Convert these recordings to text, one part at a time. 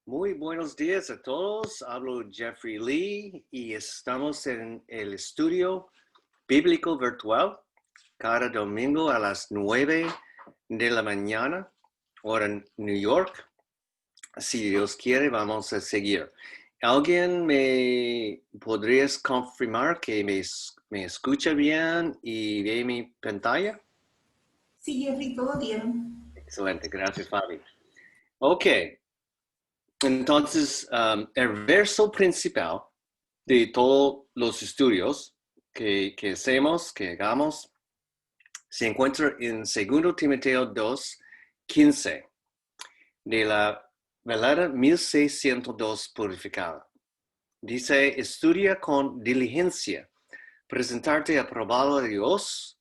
Muy buenos días a todos. Hablo Jeffrey Lee y estamos en el estudio bíblico virtual cada domingo a las 9 de la mañana, hora en New York. Si Dios quiere, vamos a seguir. ¿Alguien me podrías confirmar que me escucha bien y ve mi pantalla? Sí, Jeffrey, todo bien. Excelente, gracias Fabi. Ok, entonces el verso principal de todos los estudios que hacemos, que hagamos, se encuentra en 2 Timoteo 2:15 de la velada 1602 purificada. Dice, estudia con diligencia, presentarte aprobado a Dios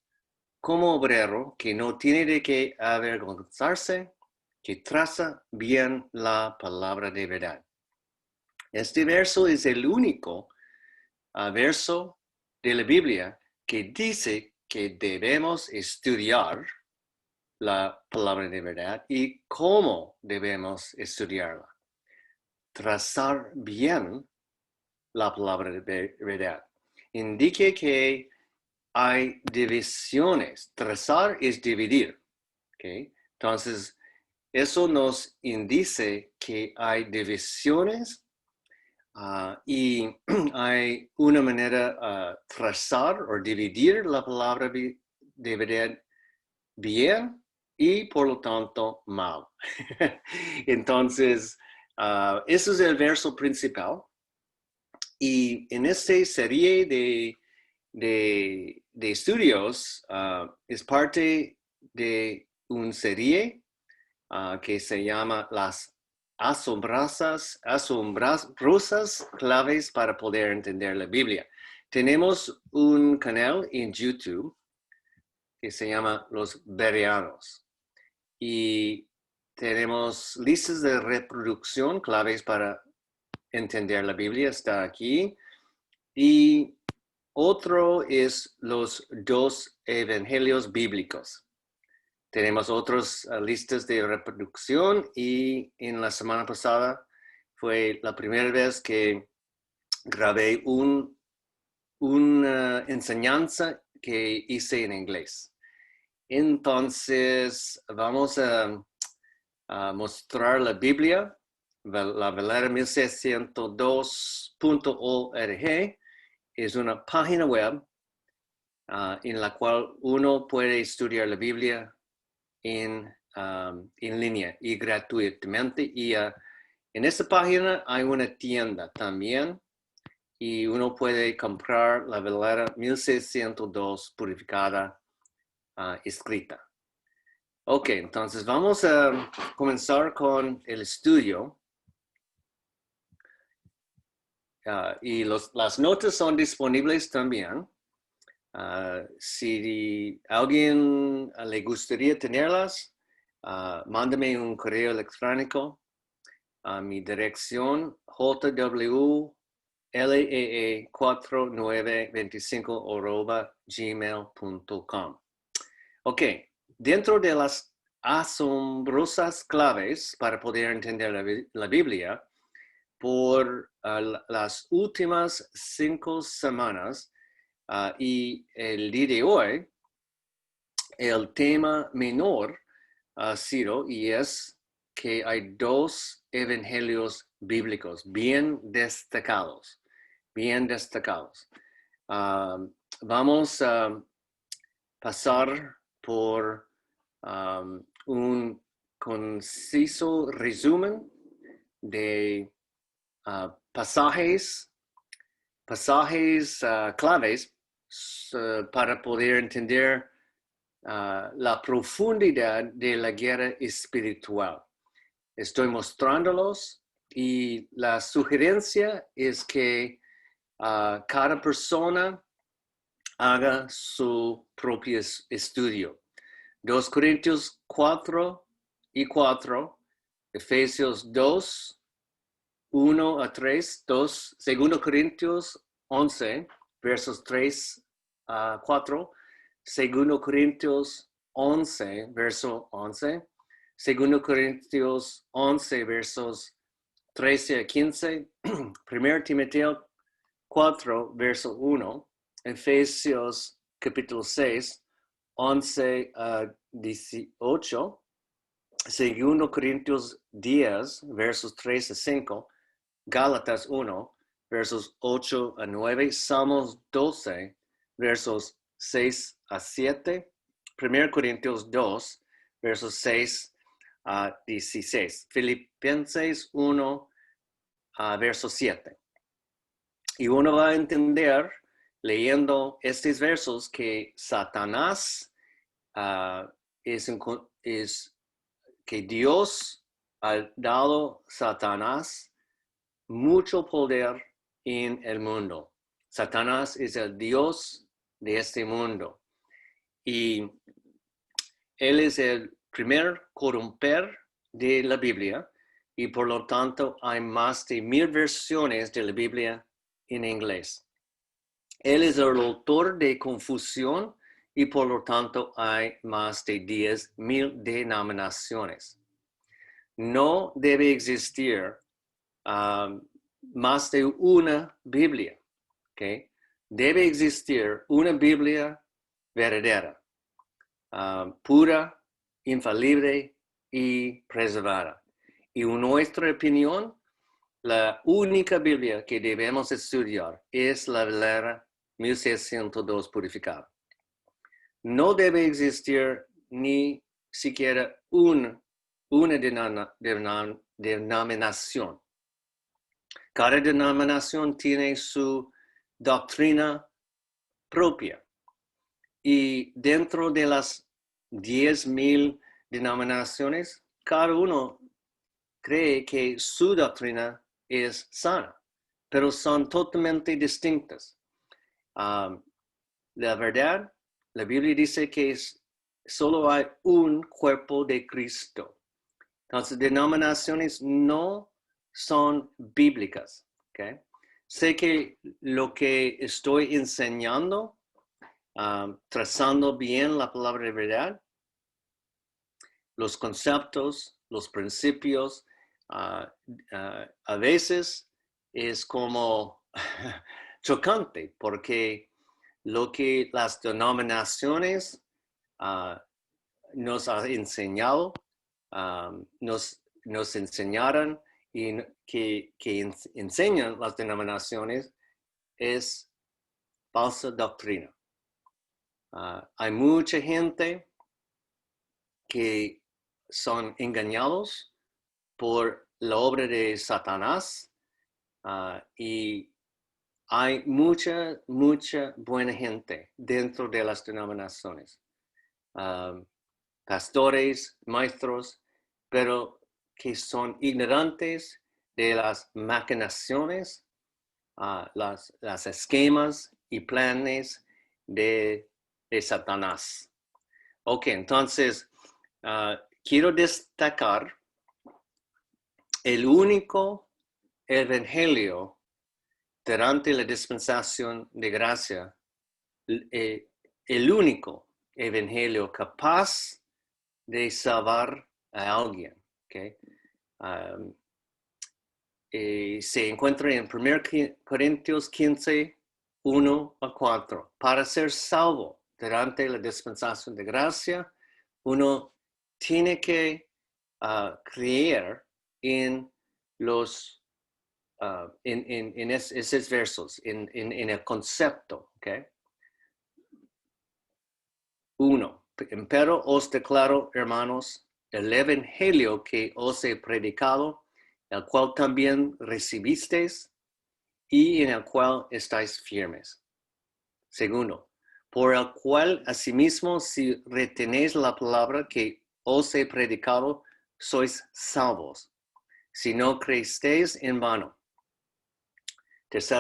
como obrero que no tiene de qué avergonzarse, que traza bien la palabra de verdad. Este verso es el único verso de la Biblia que dice que debemos estudiar la palabra de verdad y cómo debemos estudiarla. Trazar bien la palabra de verdad. Indique que hay divisiones. Trazar es dividir. ¿Okay? Entonces, eso nos indica que hay divisiones y hay una manera trazar o dividir la palabra de verdad bien y por lo tanto mal. Entonces, ese es el verso principal. Y en esta serie de estudios es parte de una serie que se llama Las asombrosas claves para poder entender la Biblia. Tenemos un canal en YouTube que se llama Los Bereanos y tenemos listas de reproducción claves para entender la Biblia, está aquí. Y otro es los 2 evangelios bíblicos. Tenemos otras listas de reproducción y en la semana pasada fue la primera vez que grabé una enseñanza que hice en inglés. Entonces, vamos a mostrar la Biblia, la velada 1602.org. Es una página web en la cual uno puede estudiar la Biblia en línea y gratuitamente. Y en esta página hay una tienda también y uno puede comprar la velada 1602 purificada escrita. Ok, entonces vamos a comenzar con el estudio. Y las notas son disponibles también. Si alguien le gustaría tenerlas, mándame un correo electrónico a mi dirección jwlee4925@gmail.com. Ok, dentro de las asombrosas claves para poder entender la Biblia, por las últimas 5 semanas y el día de hoy, el tema menor ha sido y es que hay 2 evangelios bíblicos bien destacados, bien destacados. Vamos a pasar por un conciso resumen de pasajes claves para poder entender la profundidad de la guerra espiritual. Estoy mostrándolos y la sugerencia es que cada persona haga su propio estudio. 2 Corintios 4:4, Efesios 2:1-3, 2 Corintios 11, versos 3-4, 2 Corintios 11, verso 11, 2 Corintios 11, versos 13 a 15, 1 Timoteo 4, verso 1, Efesios capítulo 6, 11 a 18, 2 Corintios 10, versos 3 a 5, Gálatas 1, versos 8 a 9, Salmos 12, versos 6 a 7, 1 Corintios 2, versos 6 a 16, Filipenses 1, verso 7. Y uno va a entender, leyendo estos versos, que Satanás es que Dios ha dado a Satanás mucho poder en el mundo. Satanás es el Dios de este mundo. Y él es el primer corromper de la Biblia. Y por lo tanto hay más de 1000 versiones de la Biblia en inglés. Él es el autor de confusión y por lo tanto hay más de 10,000 denominaciones. No debe existir más de una Biblia, ¿okay? Debe existir una Biblia verdadera, pura, infalible y preservada. Y en nuestra opinión, la única Biblia que debemos estudiar es la Valera 1602 purificada. No debe existir ni siquiera una denominación. Cada denominación tiene su doctrina propia. Y dentro de las 10,000 denominaciones, cada uno cree que su doctrina es sana, pero son totalmente distintas. La verdad, la Biblia dice que solo hay un cuerpo de Cristo. Entonces, denominaciones no son bíblicas. ¿Okay? Sé que lo que estoy enseñando, trazando bien la palabra de verdad, los conceptos, los principios, a veces es como chocante, porque lo que las denominaciones nos han enseñado, nos enseñaron y que enseñan las denominaciones es falsa doctrina. Hay mucha gente que son engañados por la obra de Satanás y hay mucha buena gente dentro de las denominaciones, pastores, maestros, pero que son ignorantes de las maquinaciones, las esquemas y planes de Satanás. Ok, entonces quiero destacar el único evangelio durante la dispensación de gracia, el único evangelio capaz de salvar a alguien. ¿Okay? Se encuentra en 1 Corintios 15, 1 a 4. Para ser salvo durante la dispensación de gracia, uno tiene que creer en los en esos versos, en el concepto. ¿Okay? 1. Pero os declaro, hermanos, el evangelio que os he predicado, el cual también recibisteis y en el cual estáis firmes. 2. Por el cual asimismo, si retenéis la palabra que os he predicado, sois salvos, si no creísteis en vano. 3.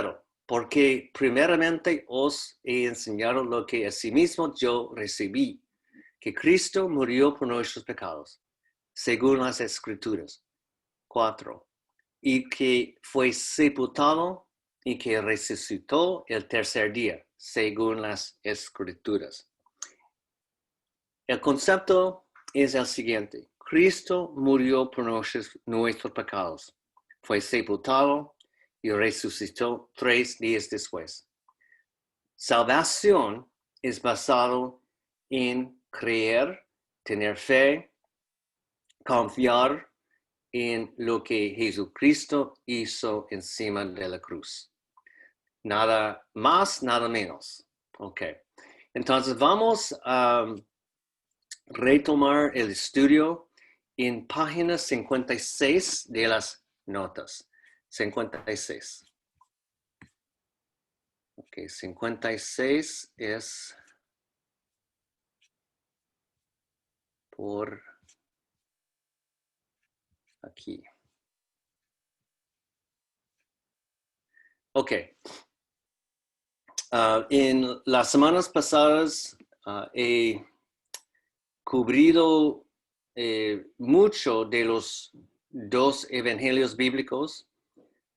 Porque primeramente os he enseñado lo que asimismo yo recibí, que Cristo murió por nuestros pecados, según las Escrituras. 4. Y que fue sepultado y que resucitó el tercer día, según las Escrituras. El concepto es el siguiente. Cristo murió por nuestros pecados. fue sepultado y resucitó 3 días después. Salvación es basado en creer, tener fe, confiar en lo que Jesucristo hizo encima de la cruz. Nada más, nada menos. Ok. Entonces vamos a retomar el estudio en página 56 de las notas. 56. Ok, 56 es por aquí. Ok. En las semanas pasadas he cubrido mucho de los 2 evangelios bíblicos,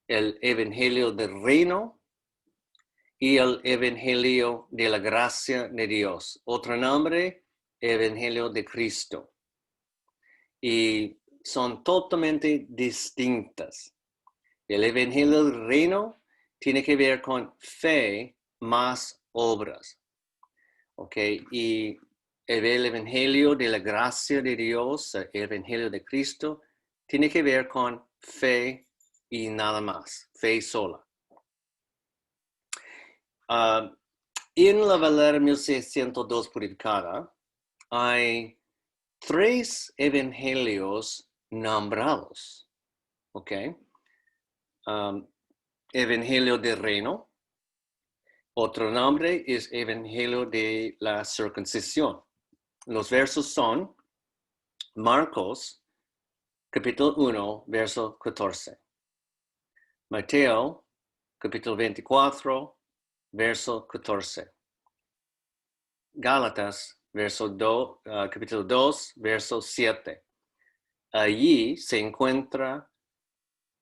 el evangelio del reino y el evangelio de la gracia de Dios. Otro nombre, evangelio de Cristo. Y son totalmente distintas. El evangelio del reino tiene que ver con fe más obras. ¿Ok? Y el evangelio de la gracia de Dios, el evangelio de Cristo, tiene que ver con fe y nada más, fe sola. En la Valera 1602 purificada hay 3 evangelios nombrados. ¿Ok? Evangelio del reino. Otro nombre es evangelio de la circuncisión. Los versos son Marcos, capítulo 1, verso 14. Mateo, capítulo 24, verso 14. Gálatas, capítulo 2, verso 7. Allí se encuentran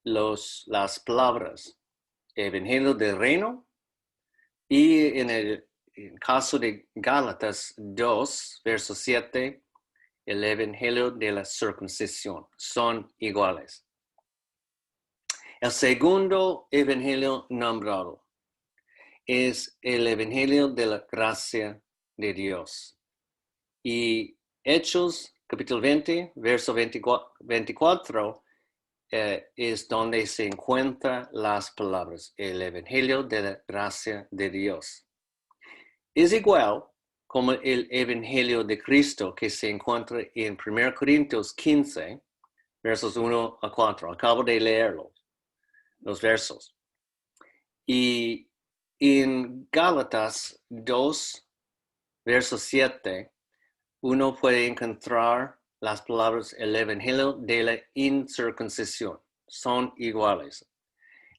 las palabras evangelio del reino, y en el caso de Gálatas 2, verso 7, el evangelio de la circuncisión. Son iguales. El segundo evangelio nombrado es el evangelio de la gracia de Dios. Y Hechos, capítulo 20, verso 24, es donde se encuentran las palabras, el evangelio de la gracia de Dios. Es igual como el evangelio de Cristo que se encuentra en 1 Corintios 15, versos 1 a 4. Acabo de leerlo, los versos. Y en Gálatas 2, verso 7, uno puede encontrar las palabras el evangelio de la incircuncisión. Son iguales.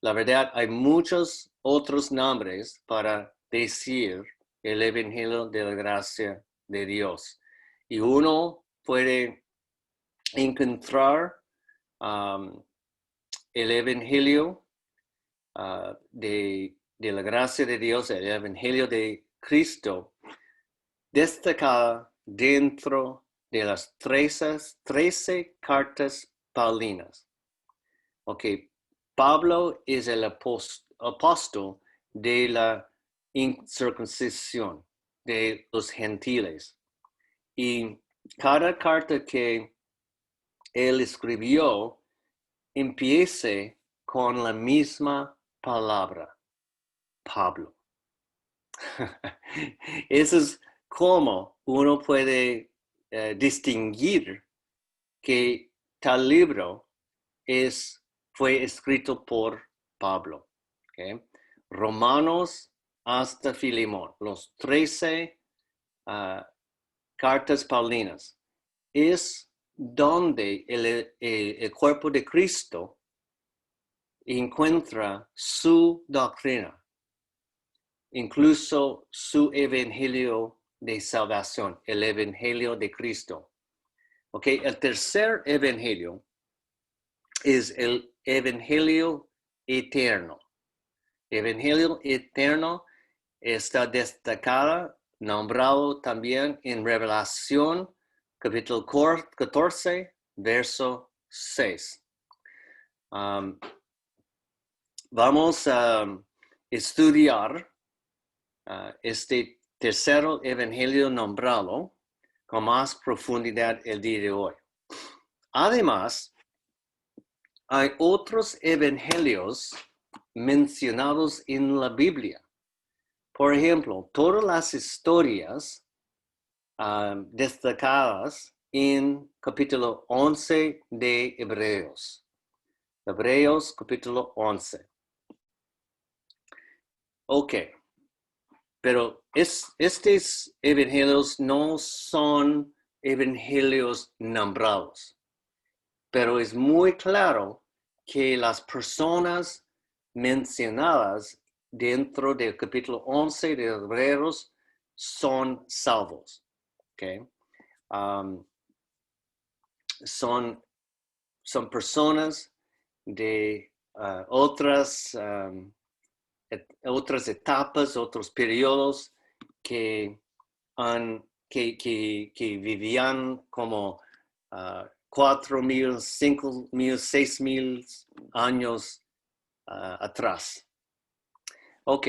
La verdad, hay muchos otros nombres para decir el evangelio de la gracia de Dios. Y uno puede encontrar el evangelio de la gracia de Dios, el evangelio de Cristo, destacada dentro de las 13 cartas paulinas. Ok, Pablo es el apóstol de la incircuncisión de los gentiles. Y cada carta que él escribió empieza con la misma palabra, Pablo. Eso es como uno puede distinguir que tal libro fue escrito por Pablo. ¿Okay? Romanos hasta Filemón, los 13 cartas paulinas, es donde el cuerpo de Cristo encuentra su doctrina, incluso su evangelio de salvación, el evangelio de Cristo. Okay, el tercer evangelio es el evangelio eterno. Evangelio eterno está destacado, nombrado también en Revelación, capítulo 14, verso 6. vamos a estudiar este tercer evangelio nombrado con más profundidad el día de hoy. Además, hay otros evangelios mencionados en la Biblia. Por ejemplo, todas las historias destacadas en capítulo 11 de Hebreos. Hebreos capítulo 11. Ok, pero estos evangelios no son evangelios nombrados, pero es muy claro que las personas mencionadas dentro del capítulo 11 de Hebreos son salvos. Okay? Son personas de otras etapas, otros periodos que vivían como 4,000, 5,000, 6,000 años atrás. Ok,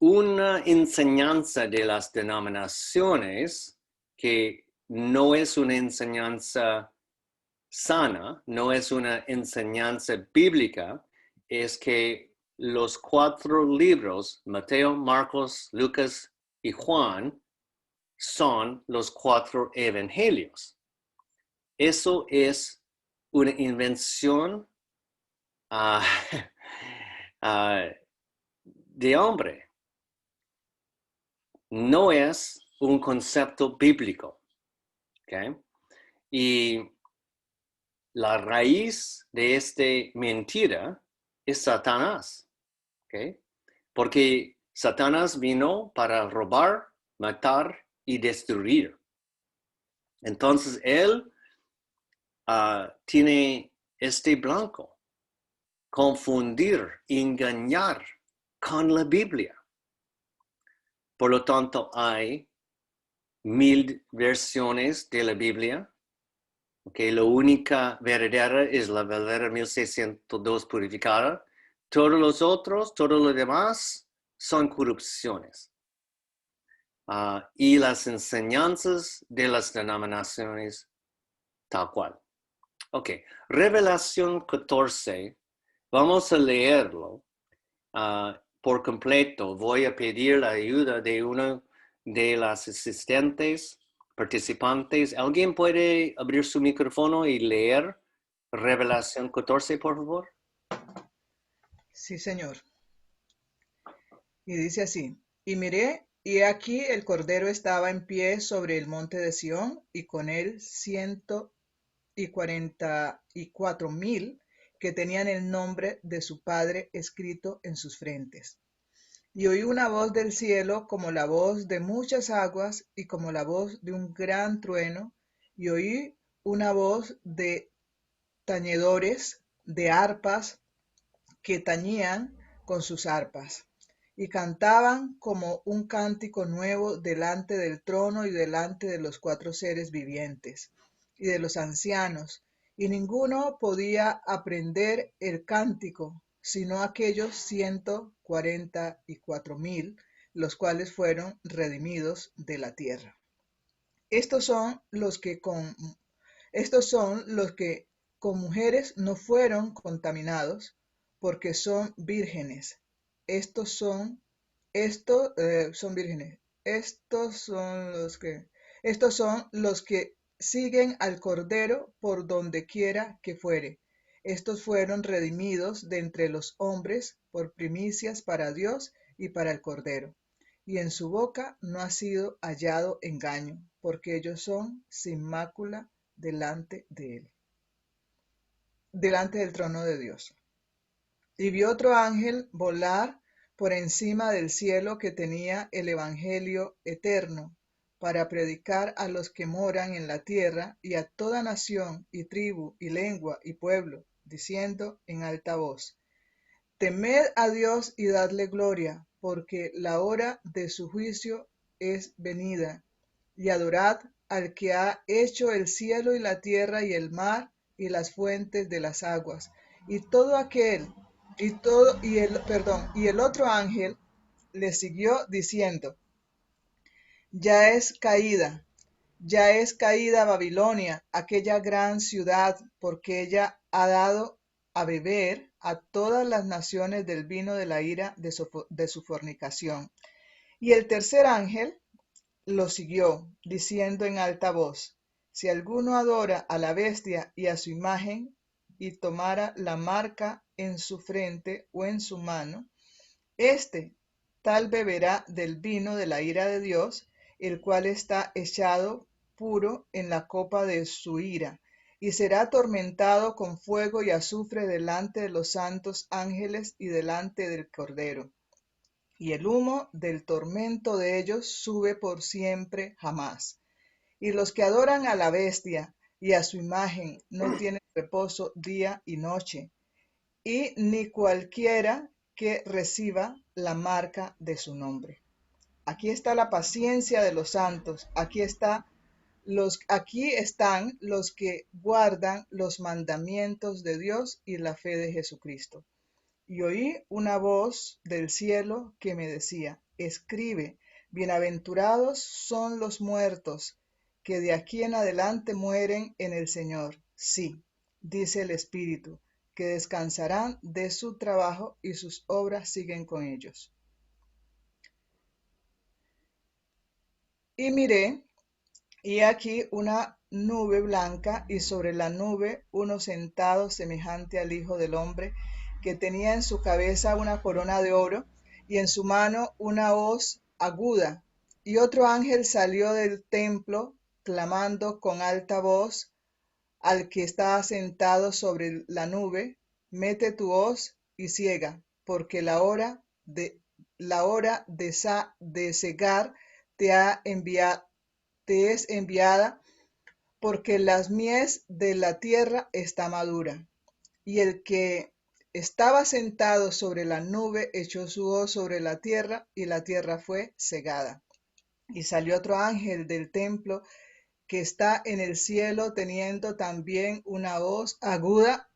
una enseñanza de las denominaciones que no es una enseñanza sana, no es una enseñanza bíblica, es que los 4 libros, Mateo, Marcos, Lucas y Juan, son los 4 evangelios. Eso es una invención de hombre. No es un concepto bíblico. ¿Okay? Y la raíz de esta mentira es Satanás. ¿Okay? Porque Satanás vino para robar, matar y destruir. Entonces él tiene este blanco, confundir, engañar con la Biblia. Por lo tanto, hay 1,000 versiones de la Biblia. Okay, la única verdadera es la verdadera 1602 purificada. Todos los otros, todo lo demás, son corrupciones. Y las enseñanzas de las denominaciones tal cual. Ok, Revelación 14, vamos a leerlo por completo. Voy a pedir la ayuda de uno de las asistentes, participantes. ¿Alguien puede abrir su micrófono y leer Revelación 14, por favor? Sí, señor. Y dice así, y miré, y aquí el Cordero estaba en pie sobre el monte de Sión, y con él 144,000 que tenían el nombre de su Padre escrito en sus frentes. Y oí una voz del cielo como la voz de muchas aguas y como la voz de un gran trueno, y oí una voz de tañedores, de arpas, que tañían con sus arpas, y cantaban como un cántico nuevo delante del trono y delante de los 4 seres vivientes, y de los ancianos, y ninguno podía aprender el cántico, sino aquellos 144,000, los cuales fueron redimidos de la tierra. Estos son los que con mujeres no fueron contaminados, porque son vírgenes. Son vírgenes. Estos son los que siguen al Cordero por donde quiera que fuere. Estos fueron redimidos de entre los hombres por primicias para Dios y para el Cordero. Y en su boca no ha sido hallado engaño, porque ellos son sin mácula delante de él, delante del trono de Dios. Y vi otro ángel volar por encima del cielo, que tenía el evangelio eterno para predicar a los que moran en la tierra y a toda nación y tribu y lengua y pueblo, diciendo en alta voz: Temed a Dios y dadle gloria, porque la hora de su juicio es venida, y adorad al que ha hecho el cielo y la tierra y el mar y las fuentes de las aguas, y todo aquel y el otro ángel le siguió diciendo: Ya es caída, ya es caída Babilonia, aquella gran ciudad, porque ella ha dado a beber a todas las naciones del vino de la ira de su fornicación. Y el tercer ángel lo siguió, diciendo en alta voz: Si alguno adora a la bestia y a su imagen, y tomara la marca en su frente o en su mano, este tal beberá del vino de la ira de Dios, el cual está echado puro en la copa de su ira, y será atormentado con fuego y azufre delante de los santos ángeles y delante del Cordero. Y el humo del tormento de ellos sube por siempre jamás. Y los que adoran a la bestia y a su imagen no tienen reposo día y noche, y ni cualquiera que reciba la marca de su nombre. Aquí está la paciencia de los santos, aquí están los que guardan los mandamientos de Dios y la fe de Jesucristo. Y oí una voz del cielo que me decía: Escribe, bienaventurados son los muertos que de aquí en adelante mueren en el Señor. Sí, dice el Espíritu, que descansarán de su trabajo y sus obras siguen con ellos. Y miré, y aquí una nube blanca, y sobre la nube uno sentado semejante al Hijo del Hombre, que tenía en su cabeza una corona de oro, y en su mano una hoz aguda. Y otro ángel salió del templo, clamando con alta voz al que estaba sentado sobre la nube: Mete tu hoz y ciega, porque la hora de cegar te ha enviado, te es enviada, porque las mies de la tierra está madura. Y el que estaba sentado sobre la nube echó su hoz sobre la tierra, y la tierra fue cegada. Y salió otro ángel del templo que está en el cielo, teniendo también una hoz aguda,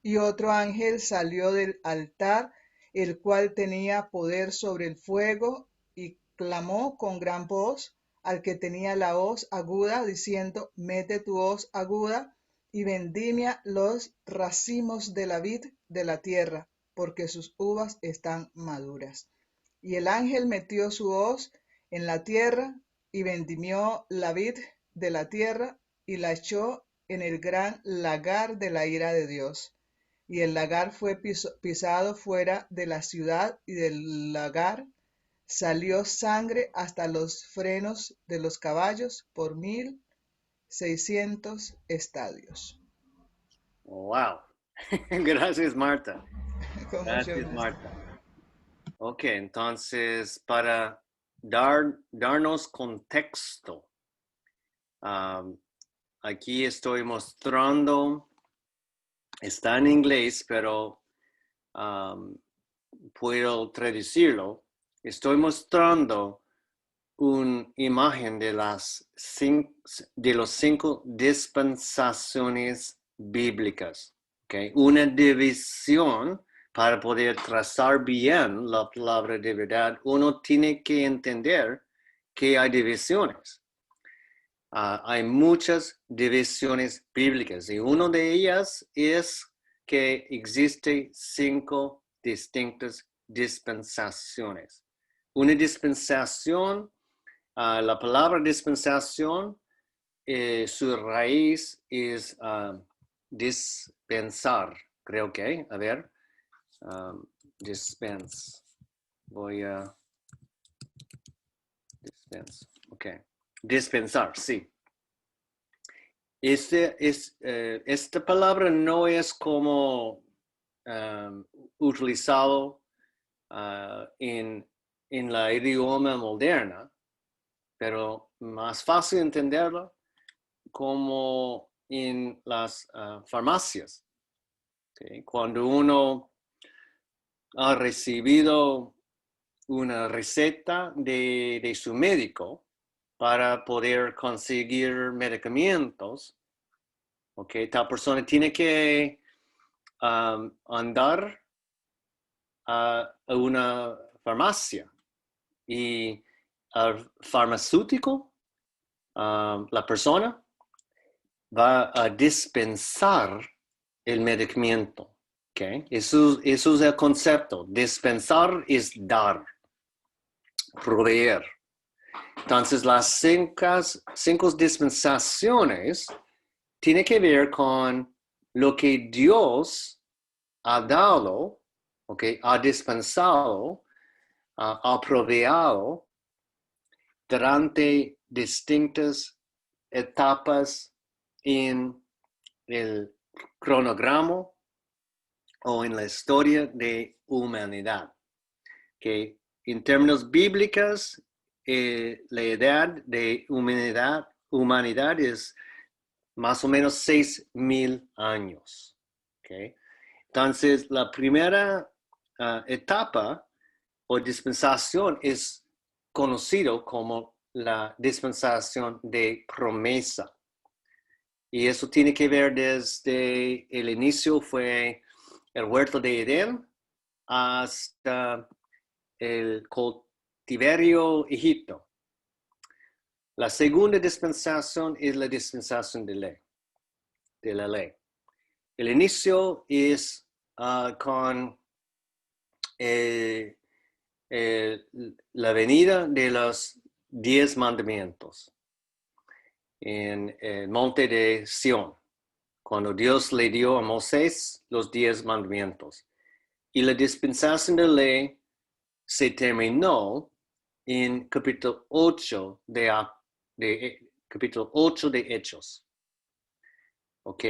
y otro ángel salió del altar, el cual tenía poder sobre el fuego, y clamó con gran voz al que tenía la hoz aguda, diciendo: Mete tu hoz aguda y vendimia los racimos de la vid de la tierra, porque sus uvas están maduras. Y el ángel metió su hoz en la tierra y vendimió la vid de la tierra y la echó en el gran lagar de la ira de Dios. Y el lagar fue pisado fuera de la ciudad, y del lagar salió sangre hasta los frenos de los caballos por 1,600 estadios. Wow. Gracias, Marta. Con mucho Gracias, gusto. Marta. Ok, entonces para darnos contexto, aquí estoy mostrando, está en inglés, pero puedo traducirlo. Estoy mostrando una imagen de los 5 dispensaciones bíblicas. Okay? Una división. Para poder trazar bien la palabra de verdad, uno tiene que entender que hay divisiones. Hay muchas divisiones bíblicas y una de ellas es que existe 5 distintas dispensaciones. Una dispensación, la palabra dispensación, su raíz es dispensar, creo que, a ver. Dispense. Voy a dispense. Ok. Dispensar, sí. Esta palabra no es como utilizado en la idioma moderna, pero más fácil entenderlo como en las farmacias. ¿Sí? Cuando uno ha recibido una receta de su médico para poder conseguir medicamentos, ¿ok? Tal persona tiene que andar a una farmacia y al farmacéutico, la persona va a dispensar el medicamento. ¿Okay? Eso es el concepto. Dispensar es dar, proveer. Entonces, las cinco dispensaciones tienen que ver con lo que Dios ha dado, okay, ha dispensado, ha proveído durante distintas etapas en el cronograma o en la historia de humanidad. Que en términos bíblicos, la edad de humanidad es más o menos 6,000 años. Okay. Entonces, la primera etapa o dispensación es conocido como la dispensación de promesa. Y eso tiene que ver desde el inicio, fue el huerto de Edén hasta el cautiverio Egipto. La segunda dispensación es la dispensación de la ley. El inicio es con la venida de los 10 mandamientos en el monte de Sión, cuando Dios le dio a Moisés los 10 mandamientos. Y la dispensación de ley se terminó en capítulo 8 capítulo 8 de Hechos. ¿Ok?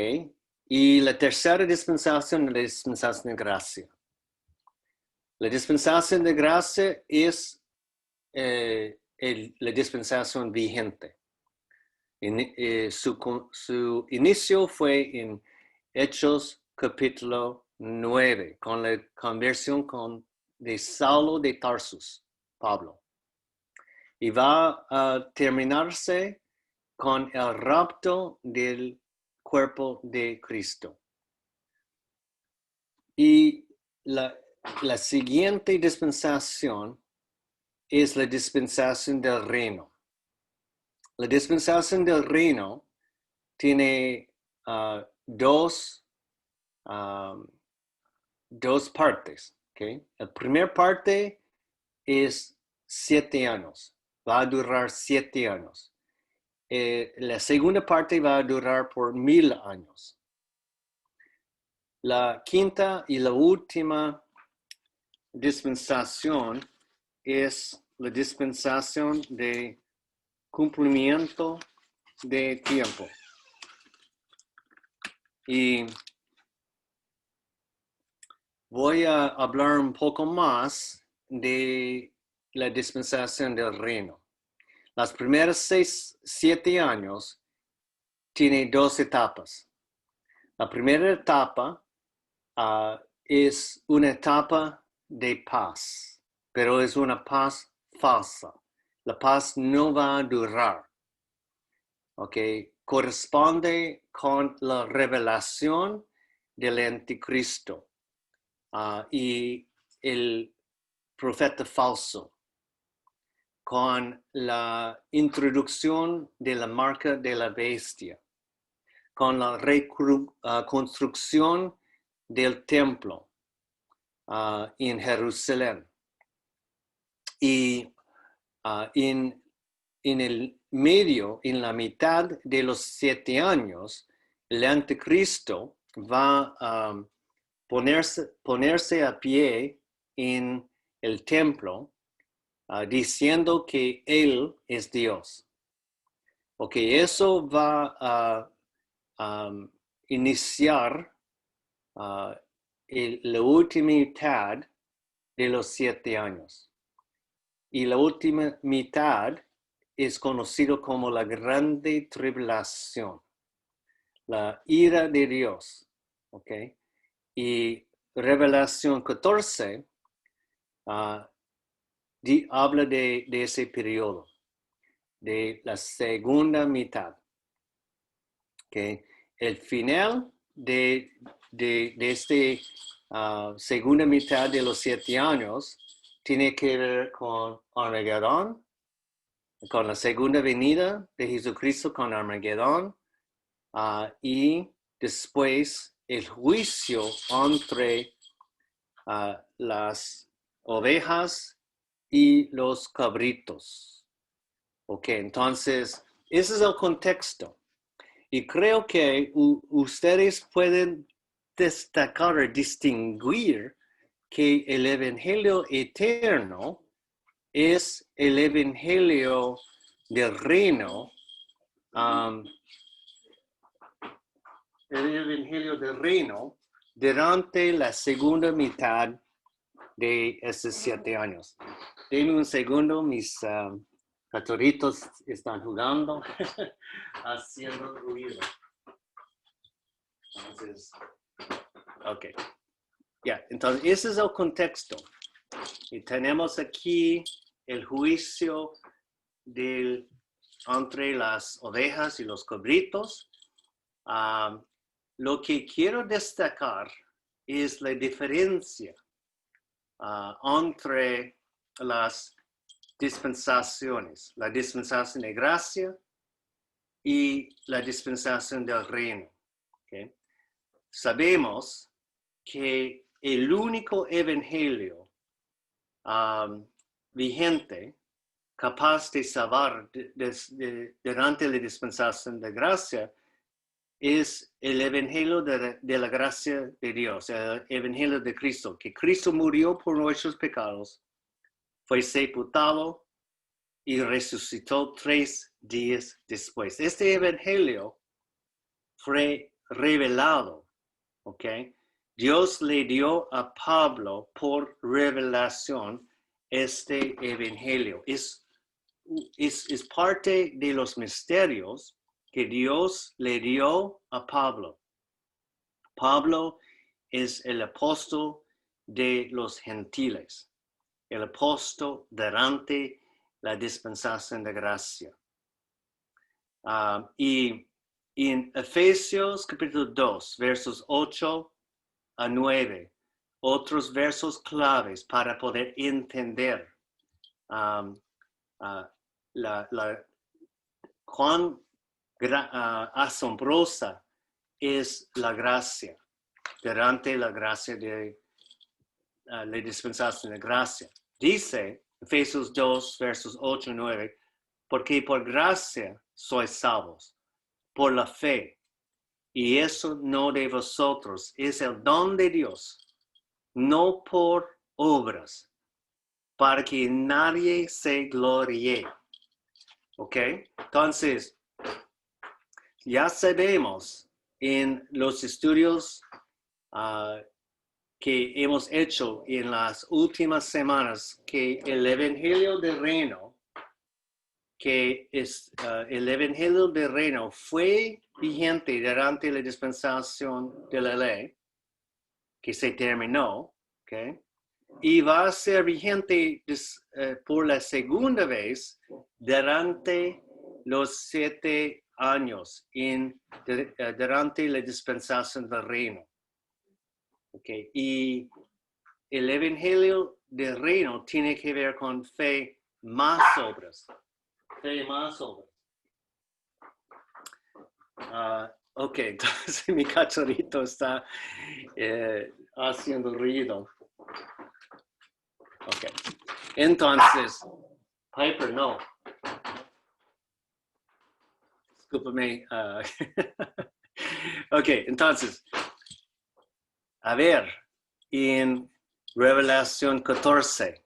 Y la tercera dispensación es la dispensación de gracia. La dispensación de gracia es la dispensación vigente. Su inicio fue en Hechos capítulo 9, con la conversión de Saulo de Tarsus, Pablo. Y va a terminarse con el rapto del cuerpo de Cristo. Y la siguiente dispensación es la dispensación del reino. La dispensación del reino tiene dos partes. ¿Okay? La primera parte es 7 años. Va a durar 7 años. La segunda parte va a durar por 1,000 años. La quinta y la última dispensación es la dispensación de cumplimiento de tiempo. Y voy a hablar un poco más de la dispensación del reino. Las primeras 7 años tiene 2 etapas. La primera etapa es una etapa de paz, pero es una paz falsa. La paz no va a durar. Okay. Corresponde con la revelación del anticristo y el profeta falso, con la introducción de la marca de la bestia, con la reconstrucción del templo en Jerusalén. Y en el medio, en la mitad de los 7 años, el anticristo va a ponerse a pie en el templo diciendo que él es Dios. Ok, eso va a iniciar la última mitad de los 7 años. Y la última mitad es conocido como la grande tribulación, la ira de Dios. ¿Ok? Y Revelación 14 habla de ese periodo, de la segunda mitad. ¿Okay? El final de este segunda mitad de los 7 años tiene que ver con Armagedón, con la segunda venida de Jesucristo con Armagedón, y después el juicio entre las ovejas y los cabritos. Ok, entonces, ese es el contexto. Y creo que ustedes pueden destacar o distinguir que el Evangelio eterno es el Evangelio del reino, el Evangelio del reino durante la segunda mitad de esos 7 años. Denme un segundo, mis cachorritos están jugando, haciendo ruido. Entonces, ok. Entonces, ese es el contexto. Y tenemos aquí el juicio entre las ovejas y los cabritos. Lo que quiero destacar es la diferencia entre las dispensaciones, la dispensación de gracia y la dispensación del reino. ¿Okay? Sabemos que el único evangelio vigente, capaz de salvar durante la dispensación de gracia, es el evangelio de la gracia de Dios, el evangelio de Cristo, que Cristo murió por nuestros pecados, fue sepultado y resucitó 3 días después. Este evangelio fue revelado, ¿ok? Dios le dio a Pablo por revelación este evangelio. Es parte de los misterios que Dios le dio a Pablo. Pablo es el apóstol de los gentiles, el apóstol durante la dispensación de gracia. Y en Efesios capítulo 2, versos 8 a 9, otros versos claves para poder entender cuán asombrosa es la gracia, durante la gracia de la dispensación de gracia. Dice Efesios 2, versos 8 y 9, porque por gracia sois salvos, por la fe, y eso no de vosotros, es el don de Dios, no por obras, para que nadie se gloríe. ¿Ok? Entonces, ya sabemos en los estudios que hemos hecho en las últimas semanas que el Evangelio del Reino, el Evangelio del Reino fue vigente durante la dispensación de la ley, que se terminó, ¿okay? Y va a ser vigente por la segunda vez durante los 7 años, durante la dispensación del reino. Okay. Y el Evangelio del reino tiene que ver con fe más obras. Fe más obras. Ok, entonces mi cachorrito está haciendo ruido. Ok, entonces, Piper, no. Discúlpame. Ok, entonces, a ver, en Revelación 14,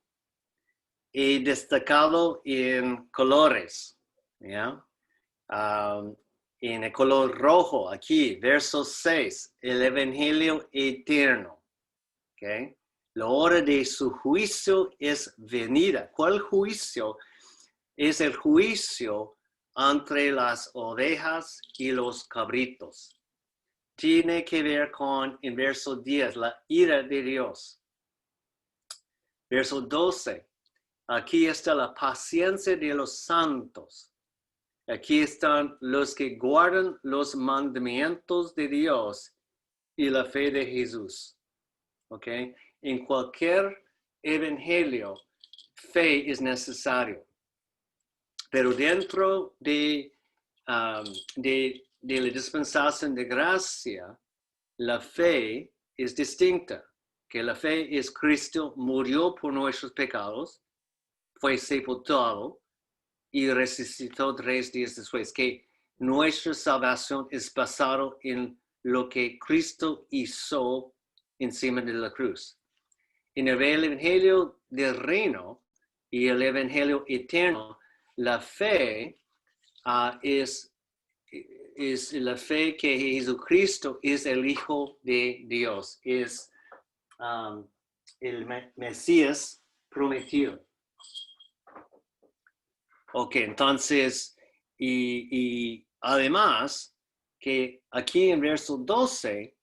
he destacado en colores, ¿ya? En el color rojo, aquí, verso 6, el Evangelio eterno, ¿ok? La hora de su juicio es venida. ¿Cuál juicio? Es el juicio entre las ovejas y los cabritos. Tiene que ver con, en verso 10, la ira de Dios. Verso 12, aquí está la paciencia de los santos. Aquí están los que guardan los mandamientos de Dios y la fe de Jesús. ¿ok? En cualquier evangelio, fe es necesario. Pero dentro de la dispensación de gracia, la fe es distinta, que la fe es Cristo murió por nuestros pecados, fue sepultado y resucitó 3 días después, que nuestra salvación es basada en lo que Cristo hizo encima de la cruz. En el evangelio del reino y el evangelio eterno, la fe es la fe que Jesucristo es el Hijo de Dios, es el Mesías prometido. Ok, entonces, y además, que aquí en verso 12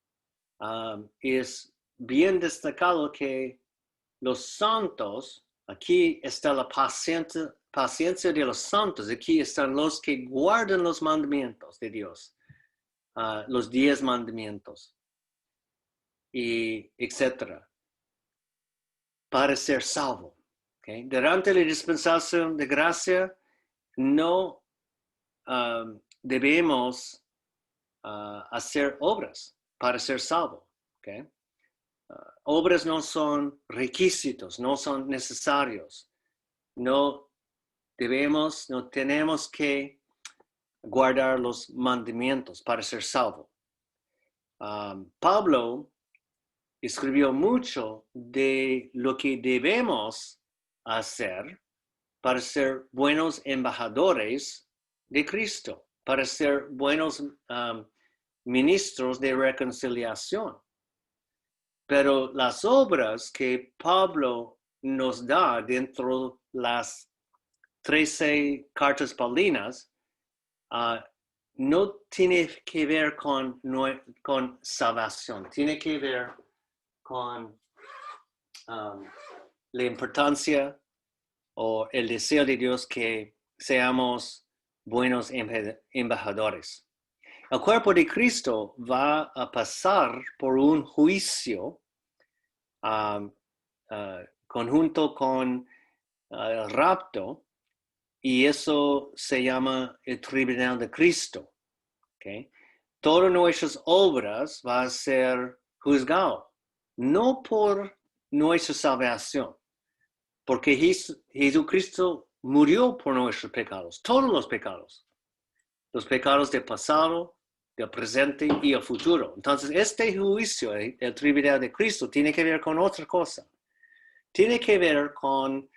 es bien destacado que los santos, aquí está la paciencia de los santos, aquí están los que guardan los mandamientos de Dios, los 10 mandamientos, y etcétera, para ser salvo. Okay. Durante la dispensación de gracia, no debemos hacer obras para ser salvo. Okay. Obras no son requisitos, no son necesarios. No tenemos que guardar los mandamientos para ser salvo. Pablo escribió mucho de lo que debemos hacer para ser buenos embajadores de Cristo, para ser buenos ministros de reconciliación. Pero las obras que Pablo nos da dentro de las 13 cartas paulinas no tiene que ver con salvación, tiene que ver con la importancia o el deseo de Dios que seamos buenos embajadores. El cuerpo de Cristo va a pasar por un juicio conjunto con el rapto, y eso se llama el tribunal de Cristo. ¿Okay? Todas nuestras obras van a ser juzgadas, no por nuestra salvación, porque Jesucristo murió por nuestros pecados, todos los pecados del pasado, del presente y el futuro. Entonces, este juicio, el tribunal de Cristo, tiene que ver con otra cosa. Tiene que ver con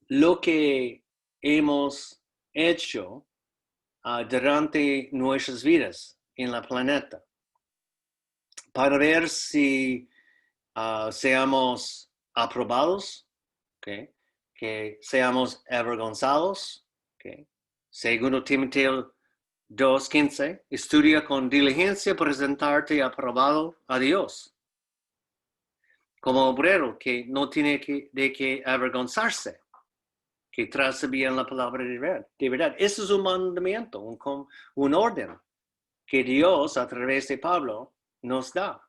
lo que hemos hecho durante nuestras vidas en el planeta, para ver si seamos aprobados, okay, que seamos avergonzados. Okay. Segundo Timoteo 2:15, estudia con diligencia presentarte aprobado a Dios, como obrero que no tiene de qué avergonzarse, que traza bien la palabra de verdad. Eso es un mandamiento, un orden que Dios a través de Pablo nos da.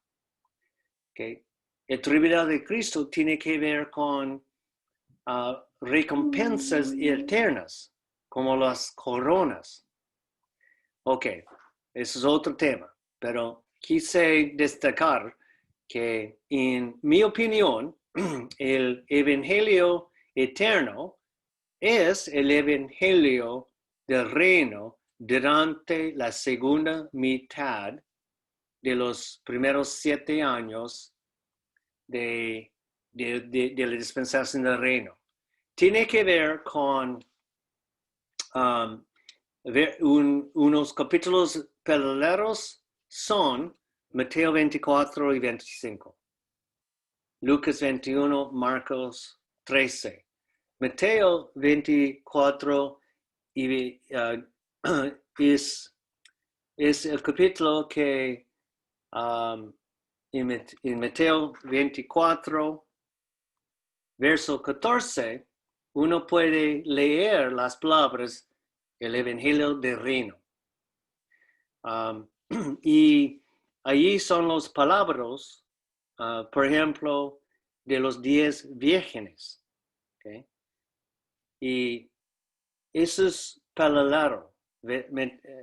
Okay. El tribunal de Cristo tiene que ver con recompensas eternas, como las coronas. Ok, eso es otro tema, pero quise destacar que en mi opinión, el evangelio eterno es el evangelio del reino durante la segunda mitad de los primeros 7 años de la dispensación del reino. Tiene que ver con unos capítulos paralelos, son Mateo 24 y 25, Lucas 21, Marcos 13. Mateo 24 es el capítulo que en Mateo 24, verso 14, uno puede leer las palabras el Evangelio del Reino. Y allí son las palabras por ejemplo, de los 10 vírgenes. ¿Okay? Y eso es paralelo.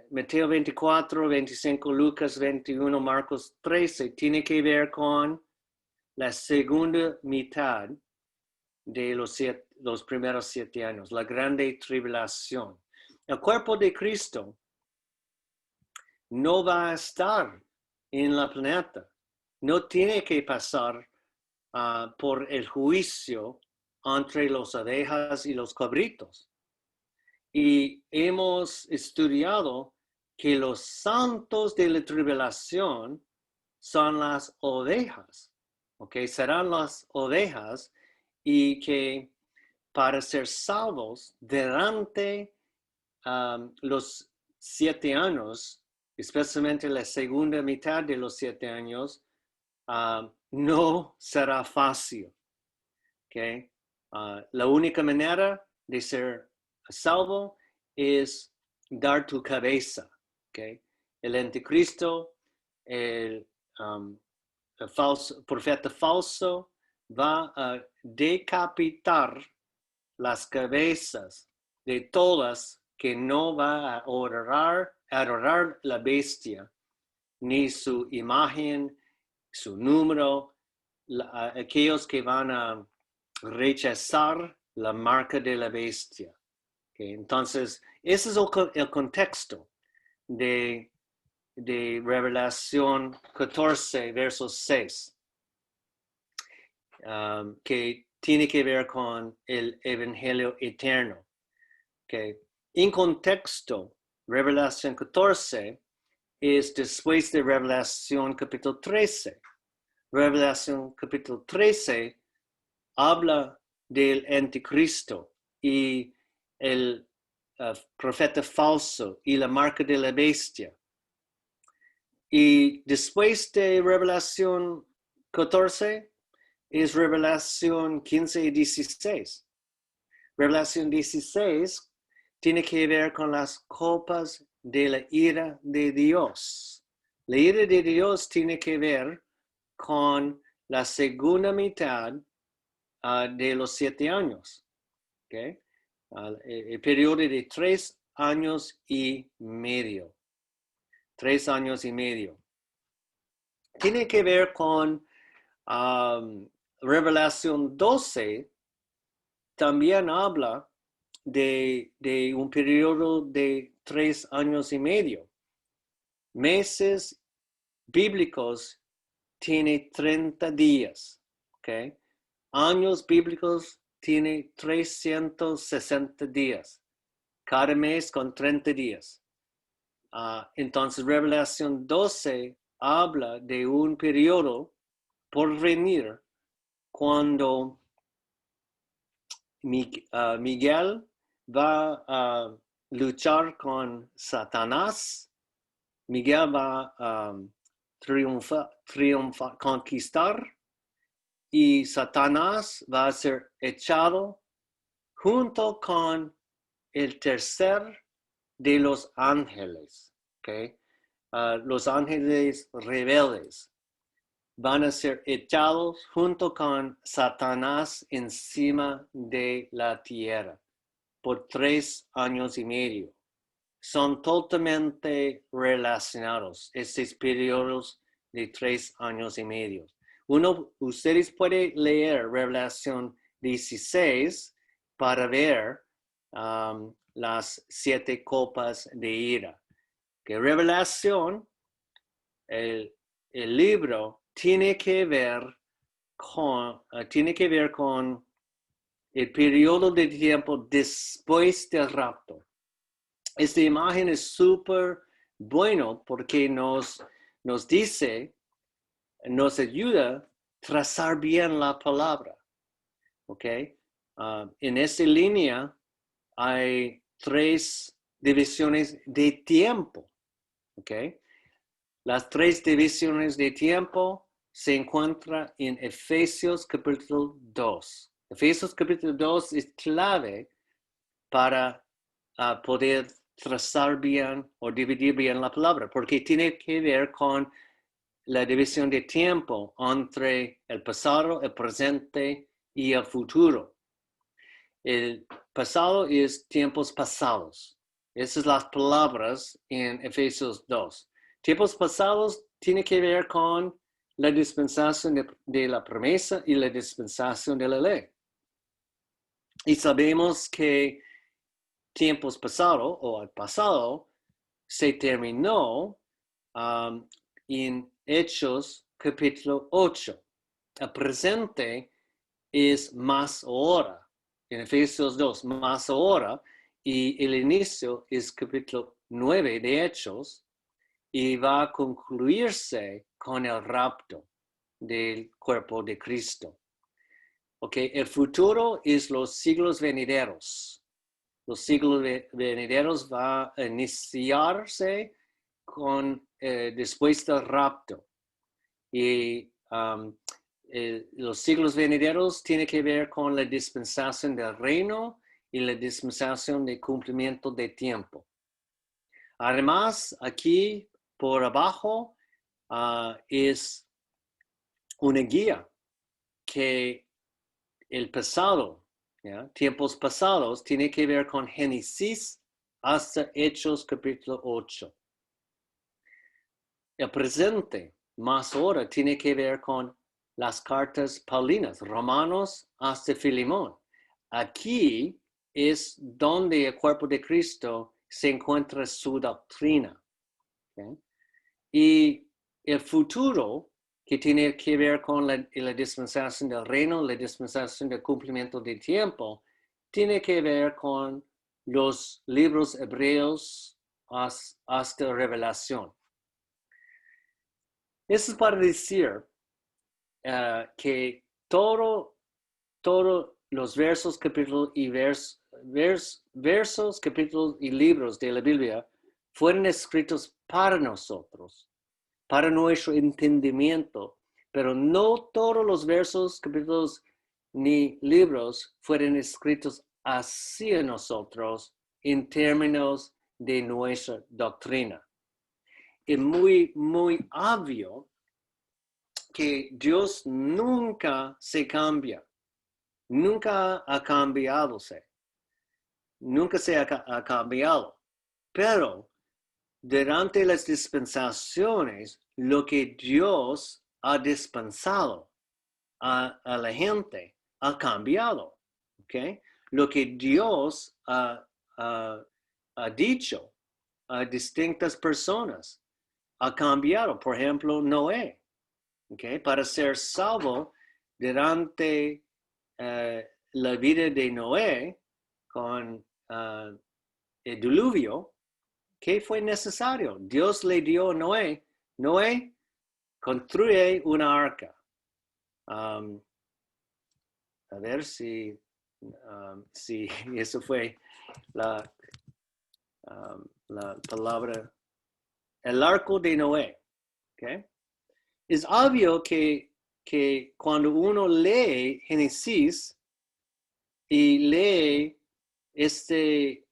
Mateo 24, 25, Lucas 21, Marcos 13, tiene que ver con la segunda mitad de los primeros 7 años, la grande tribulación. El cuerpo de Cristo no va a estar en la planeta, no tiene que pasar por el juicio entre las ovejas y los cabritos. Y hemos estudiado que los santos de la tribulación son las ovejas, ¿ok? Serán las ovejas y que para ser salvos durante los 7 años, especialmente la segunda mitad de los 7 años, no será fácil. ¿Okay? La única manera de ser salvo es dar tu cabeza. ¿Okay? El anticristo, el profeta falso, va a decapitar las cabezas de todas que no va a adorar la bestia, ni su imagen, su número, aquellos que van a rechazar la marca de la bestia. Okay? Entonces, ese es el contexto de Revelación 14, verso 6, que tiene que ver con el Evangelio eterno. Okay. En contexto, Revelación 14 es después de Revelación capítulo 13. Revelación capítulo 13 habla del anticristo y el profeta falso y la marca de la bestia. Y después de Revelación 14 es Revelación 15 y 16. Revelación 16 tiene que ver con las copas de la ira de Dios. La ira de Dios tiene que ver con la segunda mitad de los 7 años. ¿Okay? El periodo de 3 años y medio. 3 años y medio. Tiene que ver con Revelación 12, también habla de un periodo de 3 años y medio. Meses bíblicos tiene 30 días. ¿Okay? Años bíblicos tiene 360 días. Cada mes con 30 días. Entonces, Revelación 12 habla de un periodo por venir cuando Miguel va a luchar con Satanás. Miguel va a conquistar y Satanás va a ser echado junto con el tercer de los ángeles. ¿Okay? Los ángeles rebeldes van a ser echados junto con Satanás encima de la tierra por 3 años y medio. Son totalmente relacionados estos periodos de 3 años y medio. Ustedes pueden leer Revelación 16 para ver las 7 copas de ira. Que Revelación, el libro, tiene que ver con el periodo de tiempo después del rapto. Esta imagen es súper bueno porque nos dice, nos ayuda a trazar bien la palabra. ¿Okay? En esta línea hay 3 divisiones de tiempo. ¿Okay? Las 3 divisiones de tiempo se encuentran en Efesios capítulo 2. Efesios capítulo 2 es clave para poder trazar bien o dividir bien la palabra, porque tiene que ver con la división de tiempo entre el pasado, el presente y el futuro. El pasado es tiempos pasados. Esas son las palabras en Efesios 2. Tiempos pasados tiene que ver con la dispensación de la promesa y la dispensación de la ley. Y sabemos que tiempos pasados o el pasado se terminó en Hechos capítulo 8. El presente es más ahora. En Efesios 2, más ahora. Y el inicio es capítulo 9 de Hechos y va a concluirse con el rapto del cuerpo de Cristo. Okay, el futuro es los siglos venideros. Los siglos venideros va a iniciarse con después del rapto. Y los siglos venideros tienen que ver con la dispensación del reino y la dispensación de cumplimiento de tiempo. Además, aquí por abajo es una guía que el pasado, ¿ya? Tiempos pasados, tiene que ver con Génesis hasta Hechos capítulo 8. El presente, más ahora, tiene que ver con las cartas paulinas, Romanos hasta Filemón. Aquí es donde el cuerpo de Cristo se encuentra su doctrina. ¿Okay? Y el futuro, que tiene que ver con la dispensación del reino, la dispensación del cumplimiento del tiempo, tiene que ver con los libros hebreos hasta Revelación. Eso es para decir que todos los versos, capítulos y versos, capítulos y libros de la Biblia fueron escritos para nosotros, para nuestro entendimiento, pero no todos los versos, capítulos ni libros fueron escritos hacia nosotros en términos de nuestra doctrina. Es muy, muy obvio que Dios nunca se cambia, nunca ha cambiado, nunca se ha cambiado, pero durante las dispensaciones, lo que Dios ha dispensado a la gente ha cambiado, ¿ok? Lo que Dios ha dicho a distintas personas ha cambiado. Por ejemplo, Noé, ¿ok? Para ser salvo durante la vida de Noé con el diluvio, ¿qué fue necesario? Dios le dio a Noé, construye una arca. A ver si eso fue la palabra, el arco de Noé. ¿Okay? Es obvio que cuando uno lee Génesis y lee este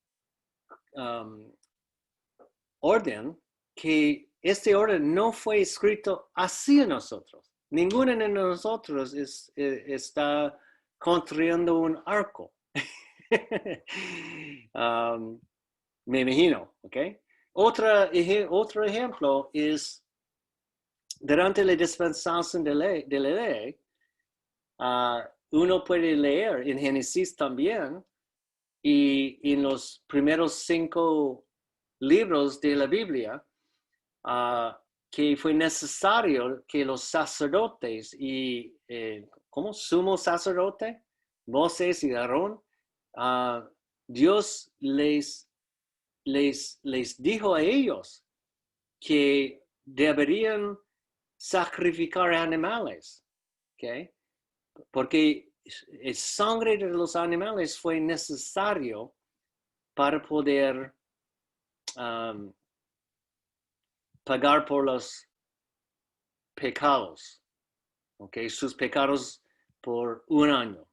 orden, que este orden no fue escrito hacia nosotros. Ninguno de nosotros está construyendo un arco. Me imagino, ¿ok? Otro ejemplo es, durante la dispensación de la ley, uno puede leer en Génesis también, y en los primeros 5 libros de la Biblia, que fue necesario que los sacerdotes y, ¿cómo? Sumo sacerdote, Moisés y Aarón, Dios les dijo a ellos que deberían sacrificar animales, ¿okay? Porque el sangre de los animales fue necesario para poder pagar por los pecados, ¿okay? Sus pecados por un año.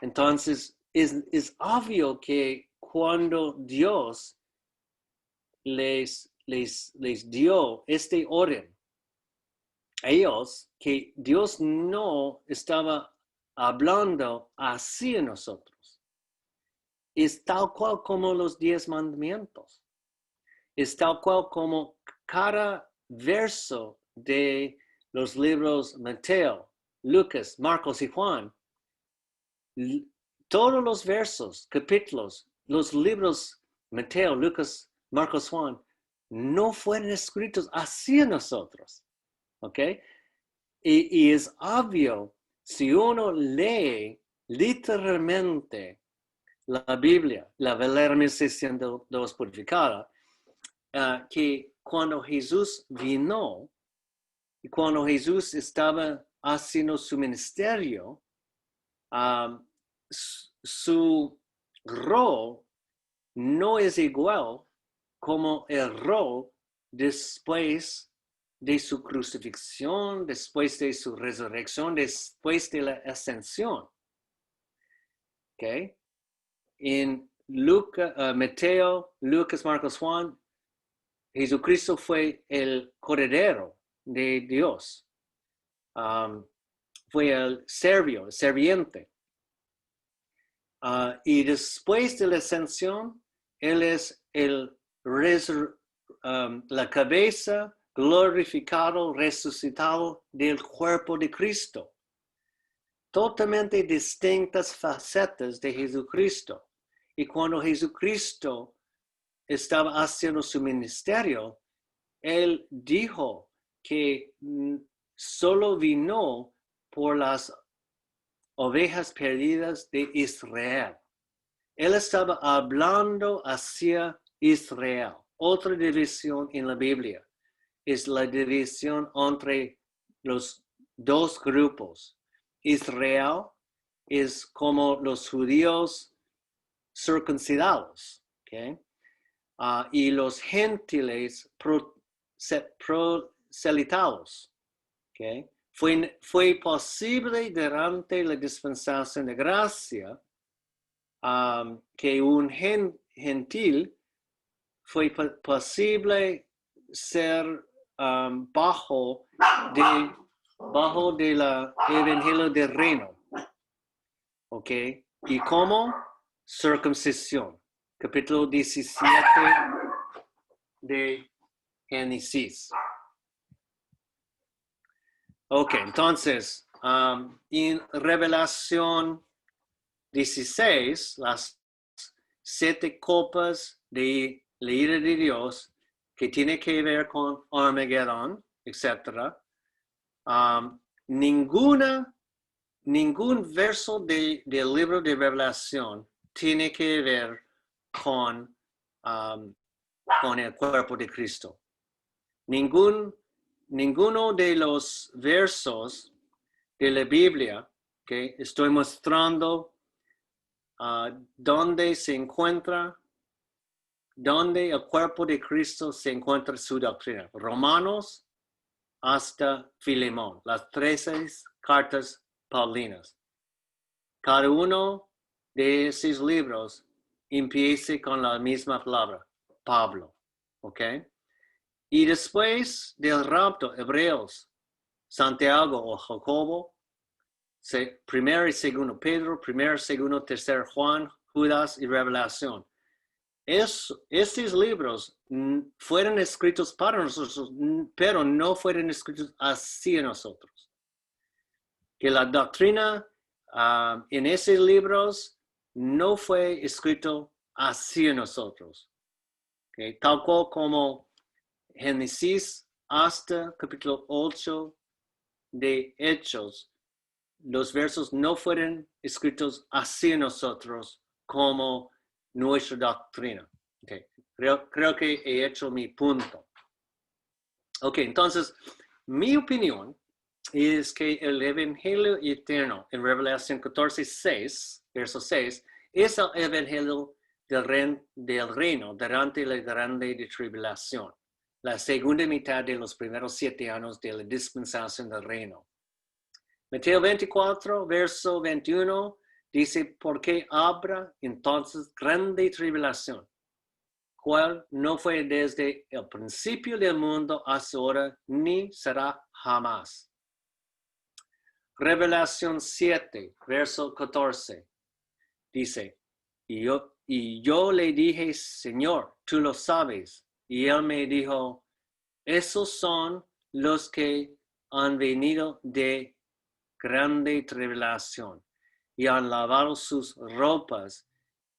Entonces, es obvio que cuando Dios les dio este orden ellos que Dios no estaba hablando así en nosotros. Es tal cual como los 10 mandamientos. Es tal cual como cada verso de los libros Mateo, Lucas, Marcos y Juan. Todos los versos, capítulos, los libros Mateo, Lucas, Marcos, Juan, no fueron escritos así en nosotros. ¿Ok? Y es obvio, si uno lee literalmente la Biblia, la Valera 1602 purificada, que cuando Jesús vino y cuando Jesús estaba haciendo su ministerio, su rol no es igual como el rol después de su crucifixión, después de su resurrección, después de la ascensión. ¿Ok? En Mateo, Lucas, Marcos, Juan, Jesucristo fue el cordero de Dios. Fue el serviente. Y después de la ascensión, Él es la cabeza glorificado, resucitado del cuerpo de Cristo. Totalmente distintas facetas de Jesucristo. Y cuando Jesucristo estaba haciendo su ministerio, Él dijo que solo vino por las ovejas perdidas de Israel. Él estaba hablando hacia Israel. Otra división en la Biblia es la división entre los dos grupos. Israel es como los judíos circuncidados, ¿okay? Y los gentiles proselitados, ¿okay? Fue posible durante la dispensación de gracia que un gentil fue posible ser bajo de la evangelio del reino. ¿Ok? ¿Y cómo? Circuncisión. Capítulo 17 de Génesis. Ok, entonces, en Revelación 16, las 7 copas de la ira de Dios que tiene que ver con Armagedón, etc. Ningún verso del libro de Revelación tiene que ver con el cuerpo de Cristo. Ninguno de los versos de la Biblia que estoy mostrando donde el cuerpo de Cristo se encuentra su doctrina. Romanos hasta Filemón, las 13 cartas paulinas. Cada uno de esos libros empieza con la misma palabra, Pablo. ¿Ok? Y después del rapto, Hebreos, Santiago o Jacobo, primero y segundo Pedro, primero, segundo, tercero Juan, Judas y Revelación. Estos libros fueron escritos para nosotros, pero no fueron escritos hacia nosotros. Que la doctrina en esos libros no fue escrito hacia nosotros. Okay? Tal cual como Génesis hasta capítulo 8 de Hechos, los versos no fueron escritos hacia nosotros como nuestra doctrina. Okay. Creo que he hecho mi punto. Ok, entonces, mi opinión es que el Evangelio eterno en Revelación 14:6, verso 6, es el Evangelio del reino durante la grande tribulación, la segunda mitad de los primeros 7 años de la dispensación del reino. Mateo 24, verso 21, dice, porque habrá entonces grande tribulación, cual no fue desde el principio del mundo hasta ahora, ni será jamás. Revelación 7, verso 14, dice, y yo le dije, Señor, tú lo sabes. Y él me dijo, esos son los que han venido de grande tribulación y han lavado sus ropas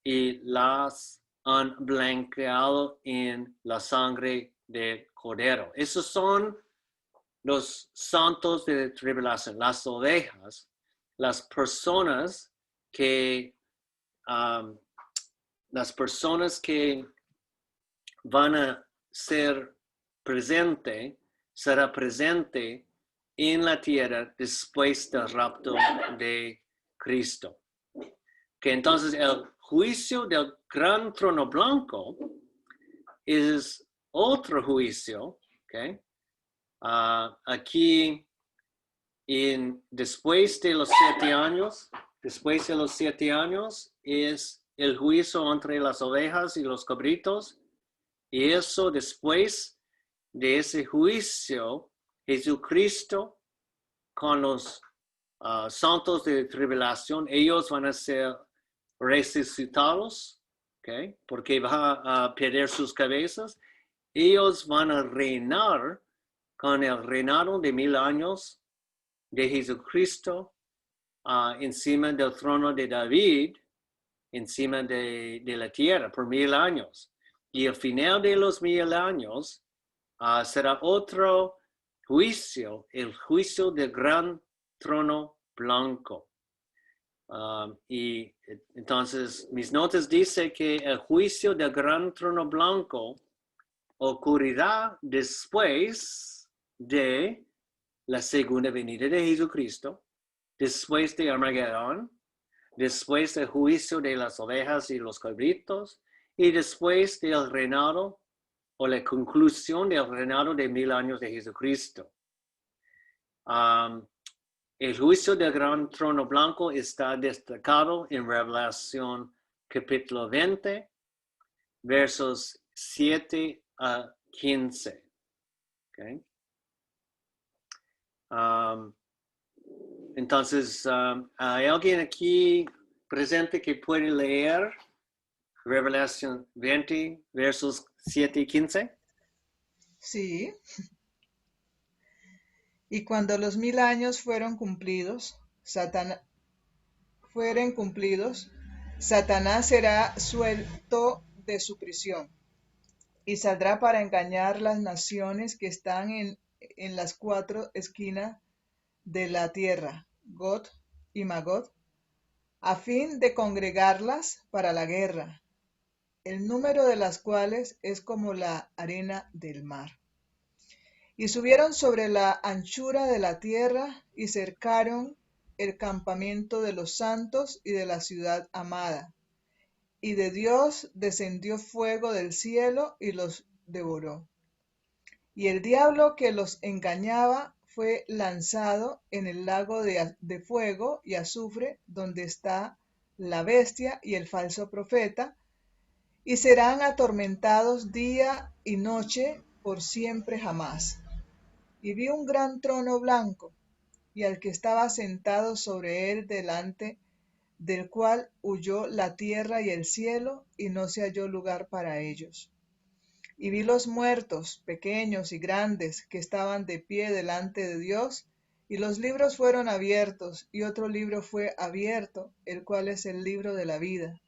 y las han blanqueado en la sangre del Cordero. Esos son los santos de tribulación, las ovejas, las personas que van a ser será presente en la tierra después del rapto de Cristo. Que entonces el juicio del gran trono blanco es otro juicio, ¿ok? Aquí después de los 7 años, es el juicio entre las ovejas y los cabritos, y eso después de ese juicio, Jesucristo con los santos de tribulación, ellos van a ser resucitados, ¿okay? Porque van a perder sus cabezas. Ellos van a reinar con el reinado de 1000 años de Jesucristo encima del trono de David, encima de la tierra por 1000 años. Y al final de los 1000 años será otro juicio, el juicio del gran trono blanco. Y entonces mis notas dicen que el juicio del gran trono blanco ocurrirá después de la segunda venida de Jesucristo, después de Armagedón, después del juicio de las ovejas y los cabritos, y después del reinado o la conclusión del reinado de 1000 años de Jesucristo. El juicio del gran trono blanco está destacado en Revelación capítulo 20, versos 7 a 15. Okay. Entonces, ¿hay alguien aquí presente que puede leer Revelación 20, versos 7 y 15? Sí. Y cuando los 1000 años fueron cumplidos, Satanás será suelto de su prisión y saldrá para engañar las naciones que están en las 4 esquinas de la tierra, Gog y Magog, a fin de congregarlas para la guerra, el número de las cuales es como la arena del mar. Y subieron sobre la anchura de la tierra y cercaron el campamento de los santos y de la ciudad amada. Y de Dios descendió fuego del cielo y los devoró. Y el diablo que los engañaba fue lanzado en el lago de fuego y azufre, donde está la bestia y el falso profeta, y serán atormentados día y noche por siempre jamás. Y vi un gran trono blanco, y al que estaba sentado sobre él, delante del cual huyó la tierra y el cielo, y no se halló lugar para ellos. Y vi los muertos, pequeños y grandes, que estaban de pie delante de Dios, y los libros fueron abiertos, y otro libro fue abierto, el cual es el libro de la vida.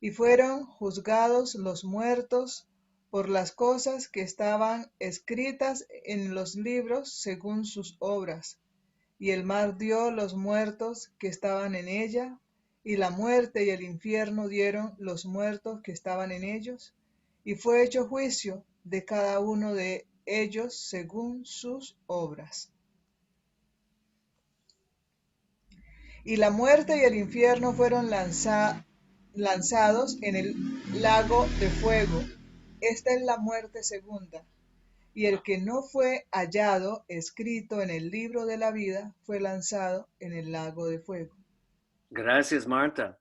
Y fueron juzgados los muertos por las cosas que estaban escritas en los libros según sus obras. Y el mar dio los muertos que estaban en ella, y la muerte y el infierno dieron los muertos que estaban en ellos, y fue hecho juicio de cada uno de ellos según sus obras. Y la muerte y el infierno fueron lanzados en el lago de fuego. Esta es la muerte segunda. Y el que no fue hallado escrito en el libro de la vida fue lanzado en el lago de fuego. Gracias, Marta.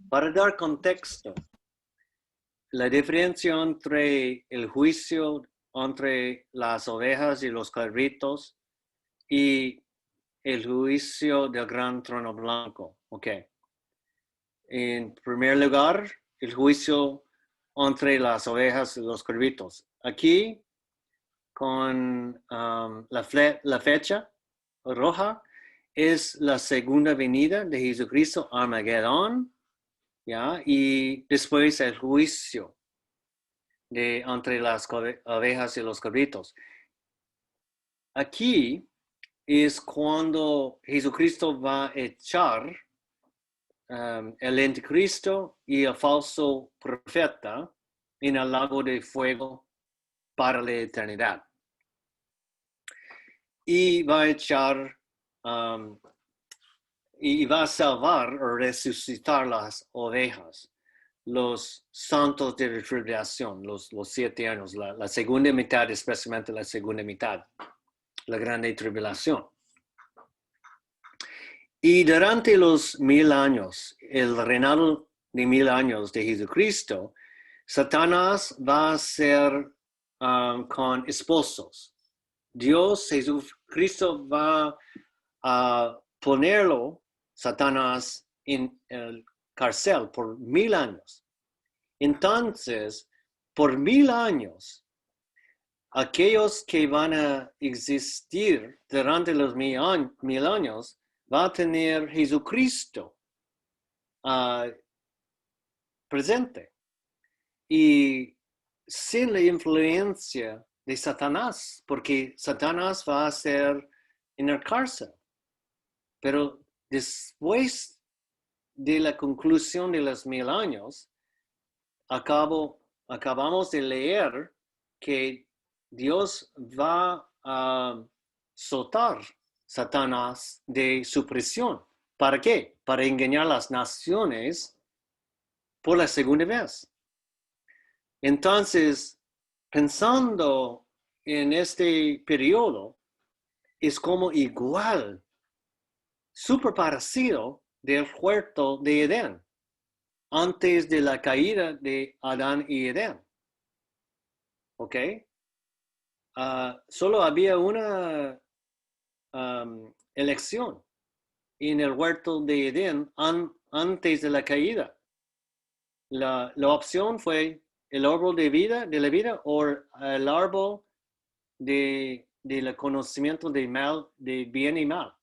Para dar contexto, la diferencia entre el juicio entre las ovejas y los cabritos y el juicio del gran trono blanco. Ok. En primer lugar, el juicio entre las ovejas y los corbitos. Aquí, con la fecha roja, es la segunda venida de Jesucristo, Armagedón, ¿ya? Y después el juicio entre las ovejas y los cabritos. Aquí es cuando Jesucristo va a echar el anticristo y el falso profeta en el lago de fuego para la eternidad. Y va a echar y va a salvar o resucitar las ovejas, los santos de la tribulación, los 7 años, la segunda mitad, especialmente la segunda mitad, la grande tribulación. Y durante los 1000 años, el reinado de 1000 años de Jesucristo, Satanás va a ser con esposos. Dios, Jesucristo, va a ponerlo, Satanás, en el cárcel por 1000 años. Entonces, por 1000 años, aquellos que van a existir durante los 1000 años, va a tener Jesucristo presente. Y sin la influencia de Satanás, porque Satanás va a ser en la cárcel. Pero después de la conclusión de los 1000 años, acabamos de leer que Dios va a soltar Satanás de su prisión. ¿Para qué? Para engañar a las naciones por la segunda vez. Entonces, pensando en este periodo, es como igual, súper parecido del huerto de Edén, antes de la caída de Adán y Edén. ¿Ok? Solo había una elección en el huerto de Edén antes de la caída. La opción fue el árbol de la vida o el árbol del conocimiento de bien y mal.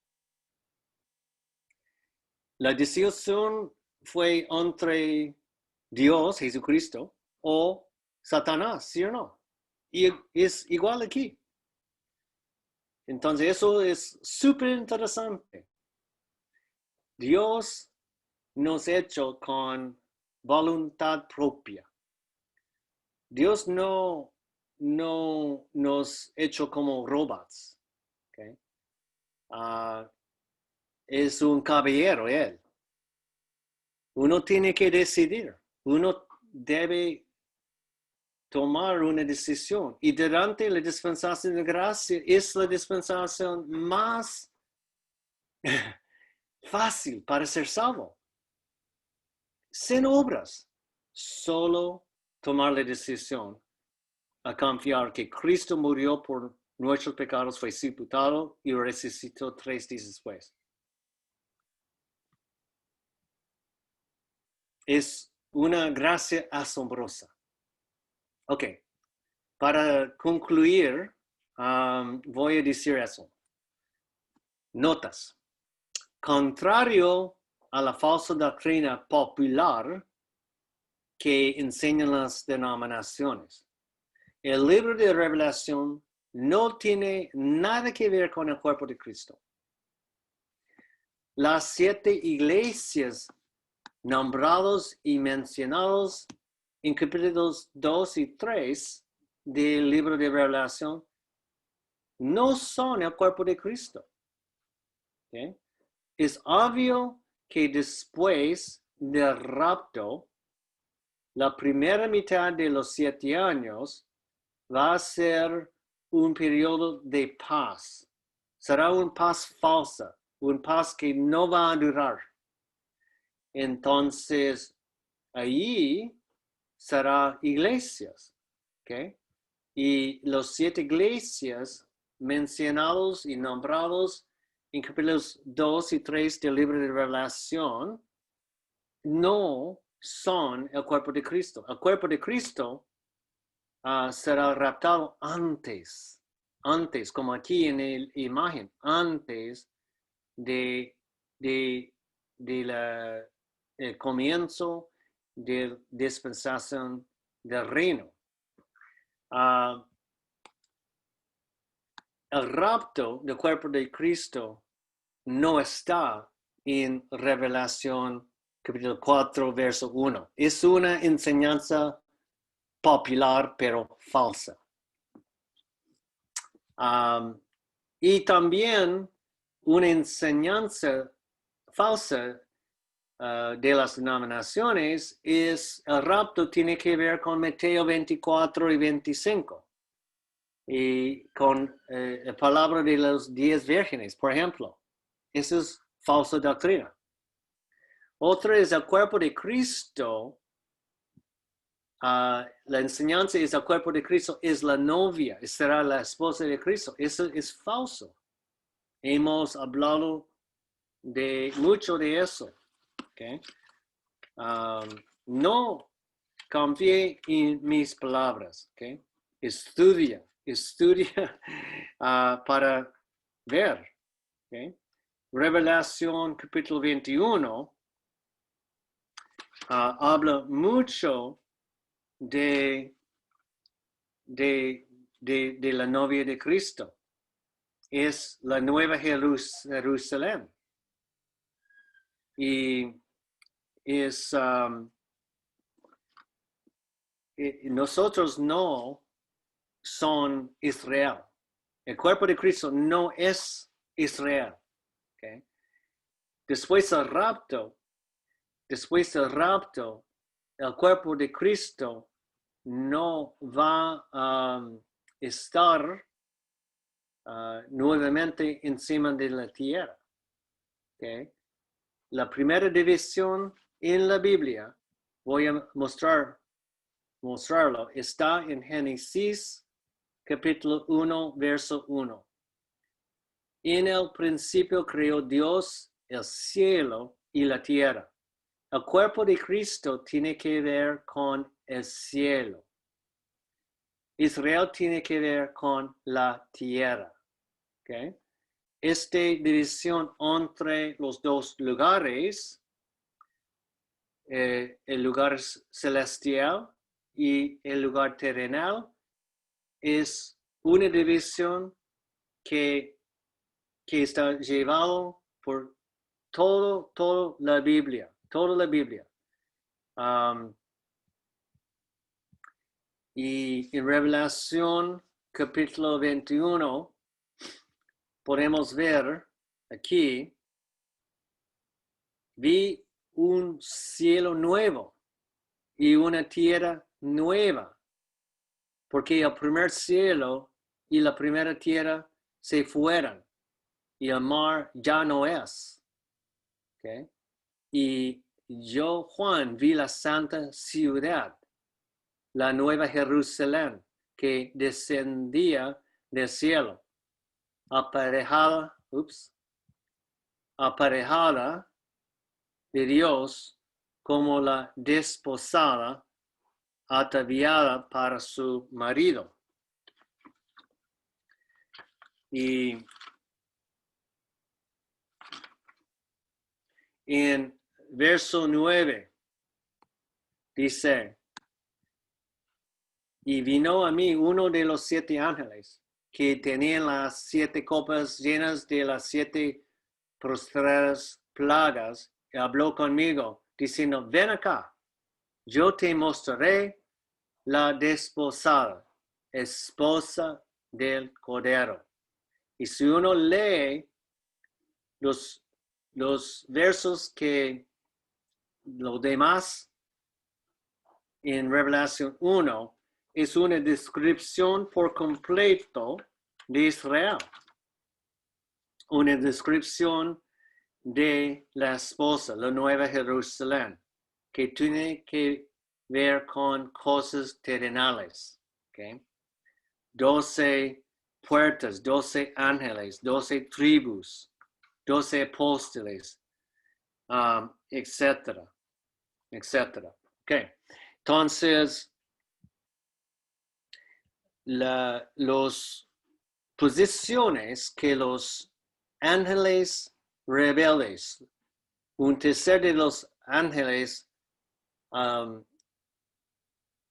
La decisión fue entre Dios, Jesucristo, o Satanás, ¿sí o no? Y es igual aquí. Entonces eso es súper interesante. Dios nos ha hecho con voluntad propia. Dios no nos ha hecho como robots. ¿Okay? Es un caballero él. Uno tiene que decidir. Uno debe tomar una decisión. Y durante la dispensación de gracia es la dispensación más fácil para ser salvo. Sin obras. Solo tomar la decisión a confiar que Cristo murió por nuestros pecados, fue sepultado y resucitó 3 días después. Es una gracia asombrosa. Ok, para concluir, voy a decir eso. Notas. Contrario a la falsa doctrina popular que enseñan las denominaciones, el libro de Revelación no tiene nada que ver con el cuerpo de Cristo. Las 7 iglesias nombrados y mencionados en capítulos 2 y 3 del libro de Revelación no son el cuerpo de Cristo. ¿Okay? Es obvio que después del rapto, la primera mitad de los 7 años va a ser un periodo de paz. Será una paz falsa, una paz que no va a durar. Entonces, allí será iglesias, ¿ok? Y los 7 iglesias mencionados y nombrados en capítulos 2 y 3 del libro de Revelación no son el cuerpo de Cristo. El cuerpo de Cristo será raptado antes, como aquí en la imagen, antes de el comienzo de la dispensación del reino. El rapto del cuerpo de Cristo no está en Revelación capítulo 4, verso 1. Es una enseñanza popular, pero falsa. Y también una enseñanza falsa de las denominaciones es el rapto tiene que ver con Mateo 24 y 25 y con la palabra de los 10 vírgenes, por ejemplo. Eso es falsa doctrina. Otra es el cuerpo de Cristo. La enseñanza es el cuerpo de Cristo, es la novia, será la esposa de Cristo. Eso es falso. Hemos hablado mucho de eso. Okay. No confíe en mis palabras. Okay. Estudia para ver. Okay. Revelación capítulo 21 habla mucho de la novia de Cristo. Es la nueva Jerusalén. Y es nosotros no son Israel. El cuerpo de Cristo no es Israel. Okay. Después del rapto, el cuerpo de Cristo no va a estar nuevamente encima de la tierra. Okay. La primera división en la Biblia, voy a mostrarlo, está en Génesis capítulo 1, verso 1. En el principio creó Dios el cielo y la tierra. El cuerpo de Cristo tiene que ver con el cielo. Israel tiene que ver con la tierra. Okay. Esta división entre los dos lugares, el lugar celestial y el lugar terrenal, es una división que está llevado por toda la Biblia. Y en Revelación capítulo 21 podemos ver aquí, vi un cielo nuevo y una tierra nueva, porque el primer cielo y la primera tierra se fueron y el mar ya no es. Okay. Y yo, Juan, vi la santa ciudad, la nueva Jerusalén, que descendía del cielo, aparejada de Dios como la desposada ataviada para su marido. Y en verso 9 dice, y vino a mí uno de los 7 ángeles que tenían las 7 copas llenas de las 7 postreras plagas, y habló conmigo, diciendo, ven acá, yo te mostraré la desposada, esposa del Cordero. Y si uno lee los versos que los demás en Revelación 1, es una descripción por completo de Israel. Una descripción de la esposa, la nueva Jerusalén, que tiene que ver con cosas terrenales. Okay. 12 puertas, 12 ángeles, 12 tribus, 12 apóstoles, etcétera, etcétera. Okay. Entonces, las posiciones que los ángeles rebeldes, un tercer de los ángeles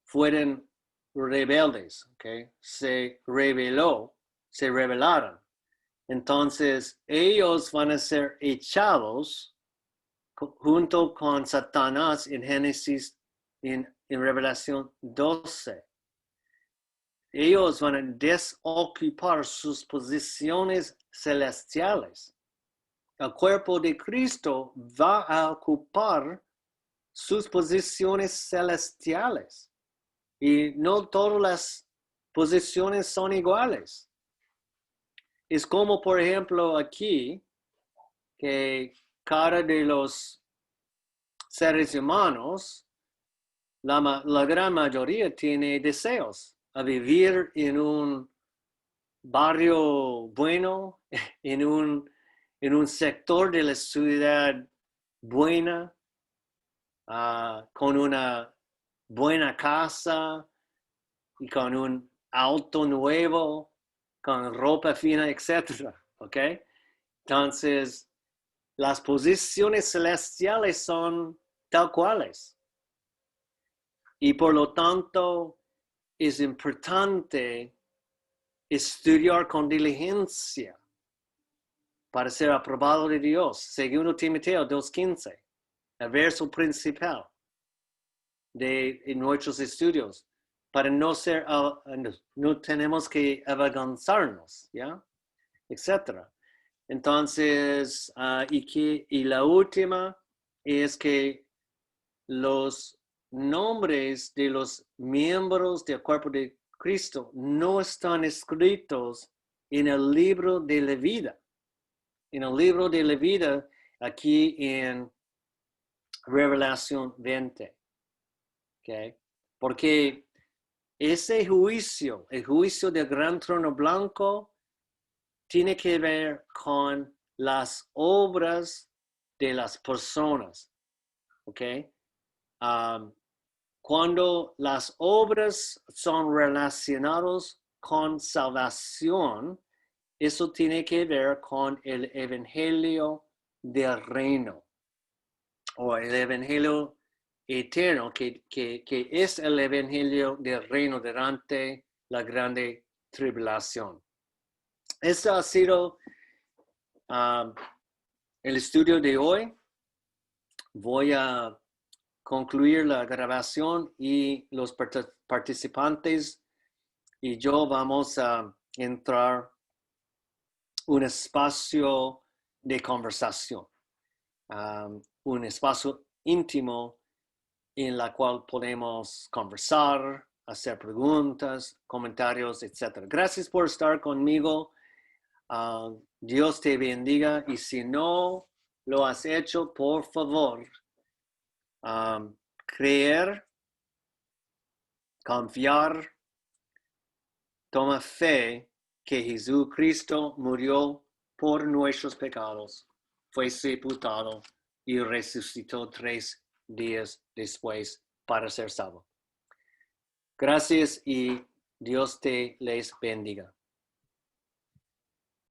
fueron rebeldes, okay? Se rebelaron. Entonces, ellos van a ser echados junto con Satanás en Génesis, en Revelación 12. Ellos van a desocupar sus posiciones celestiales. El cuerpo de Cristo va a ocupar sus posiciones celestiales. Y no todas las posiciones son iguales. Es como, por ejemplo, aquí, que cada de los seres humanos, la gran mayoría tiene deseos a vivir en un barrio bueno, en un sector de la ciudad buena, con una buena casa y con un auto nuevo, con ropa fina, etc. ¿Ok? Entonces, las posiciones celestiales son tal cuales. Y por lo tanto, es importante estudiar con diligencia para ser aprobado de Dios. Segundo Timoteo 2:15, el verso principal de nuestros estudios. Para no tenemos que avergonzarnos, ¿ya? Etcétera. Entonces, y la última es que los nombres de los miembros del cuerpo de Cristo no están escritos en el libro de la vida. En el libro de la vida, aquí en Revelación 20. ¿Okay? Porque ese juicio, el juicio del gran trono blanco, tiene que ver con las obras de las personas. ¿Ok? Cuando las obras son relacionadas con salvación, eso tiene que ver con el evangelio del reino o el evangelio eterno, que es el evangelio del reino durante la grande tribulación. Este ha sido el estudio de hoy. Voy a concluir la grabación y los participantes y yo vamos a entrar un espacio de conversación, un espacio íntimo en la cual podemos conversar, hacer preguntas, comentarios, etc. Gracias por estar conmigo. Dios te bendiga y si no lo has hecho, por favor, creer, confiar, toma fe que Jesucristo murió por nuestros pecados, fue sepultado y resucitó 3 días después para ser salvo. Gracias y Dios te les bendiga.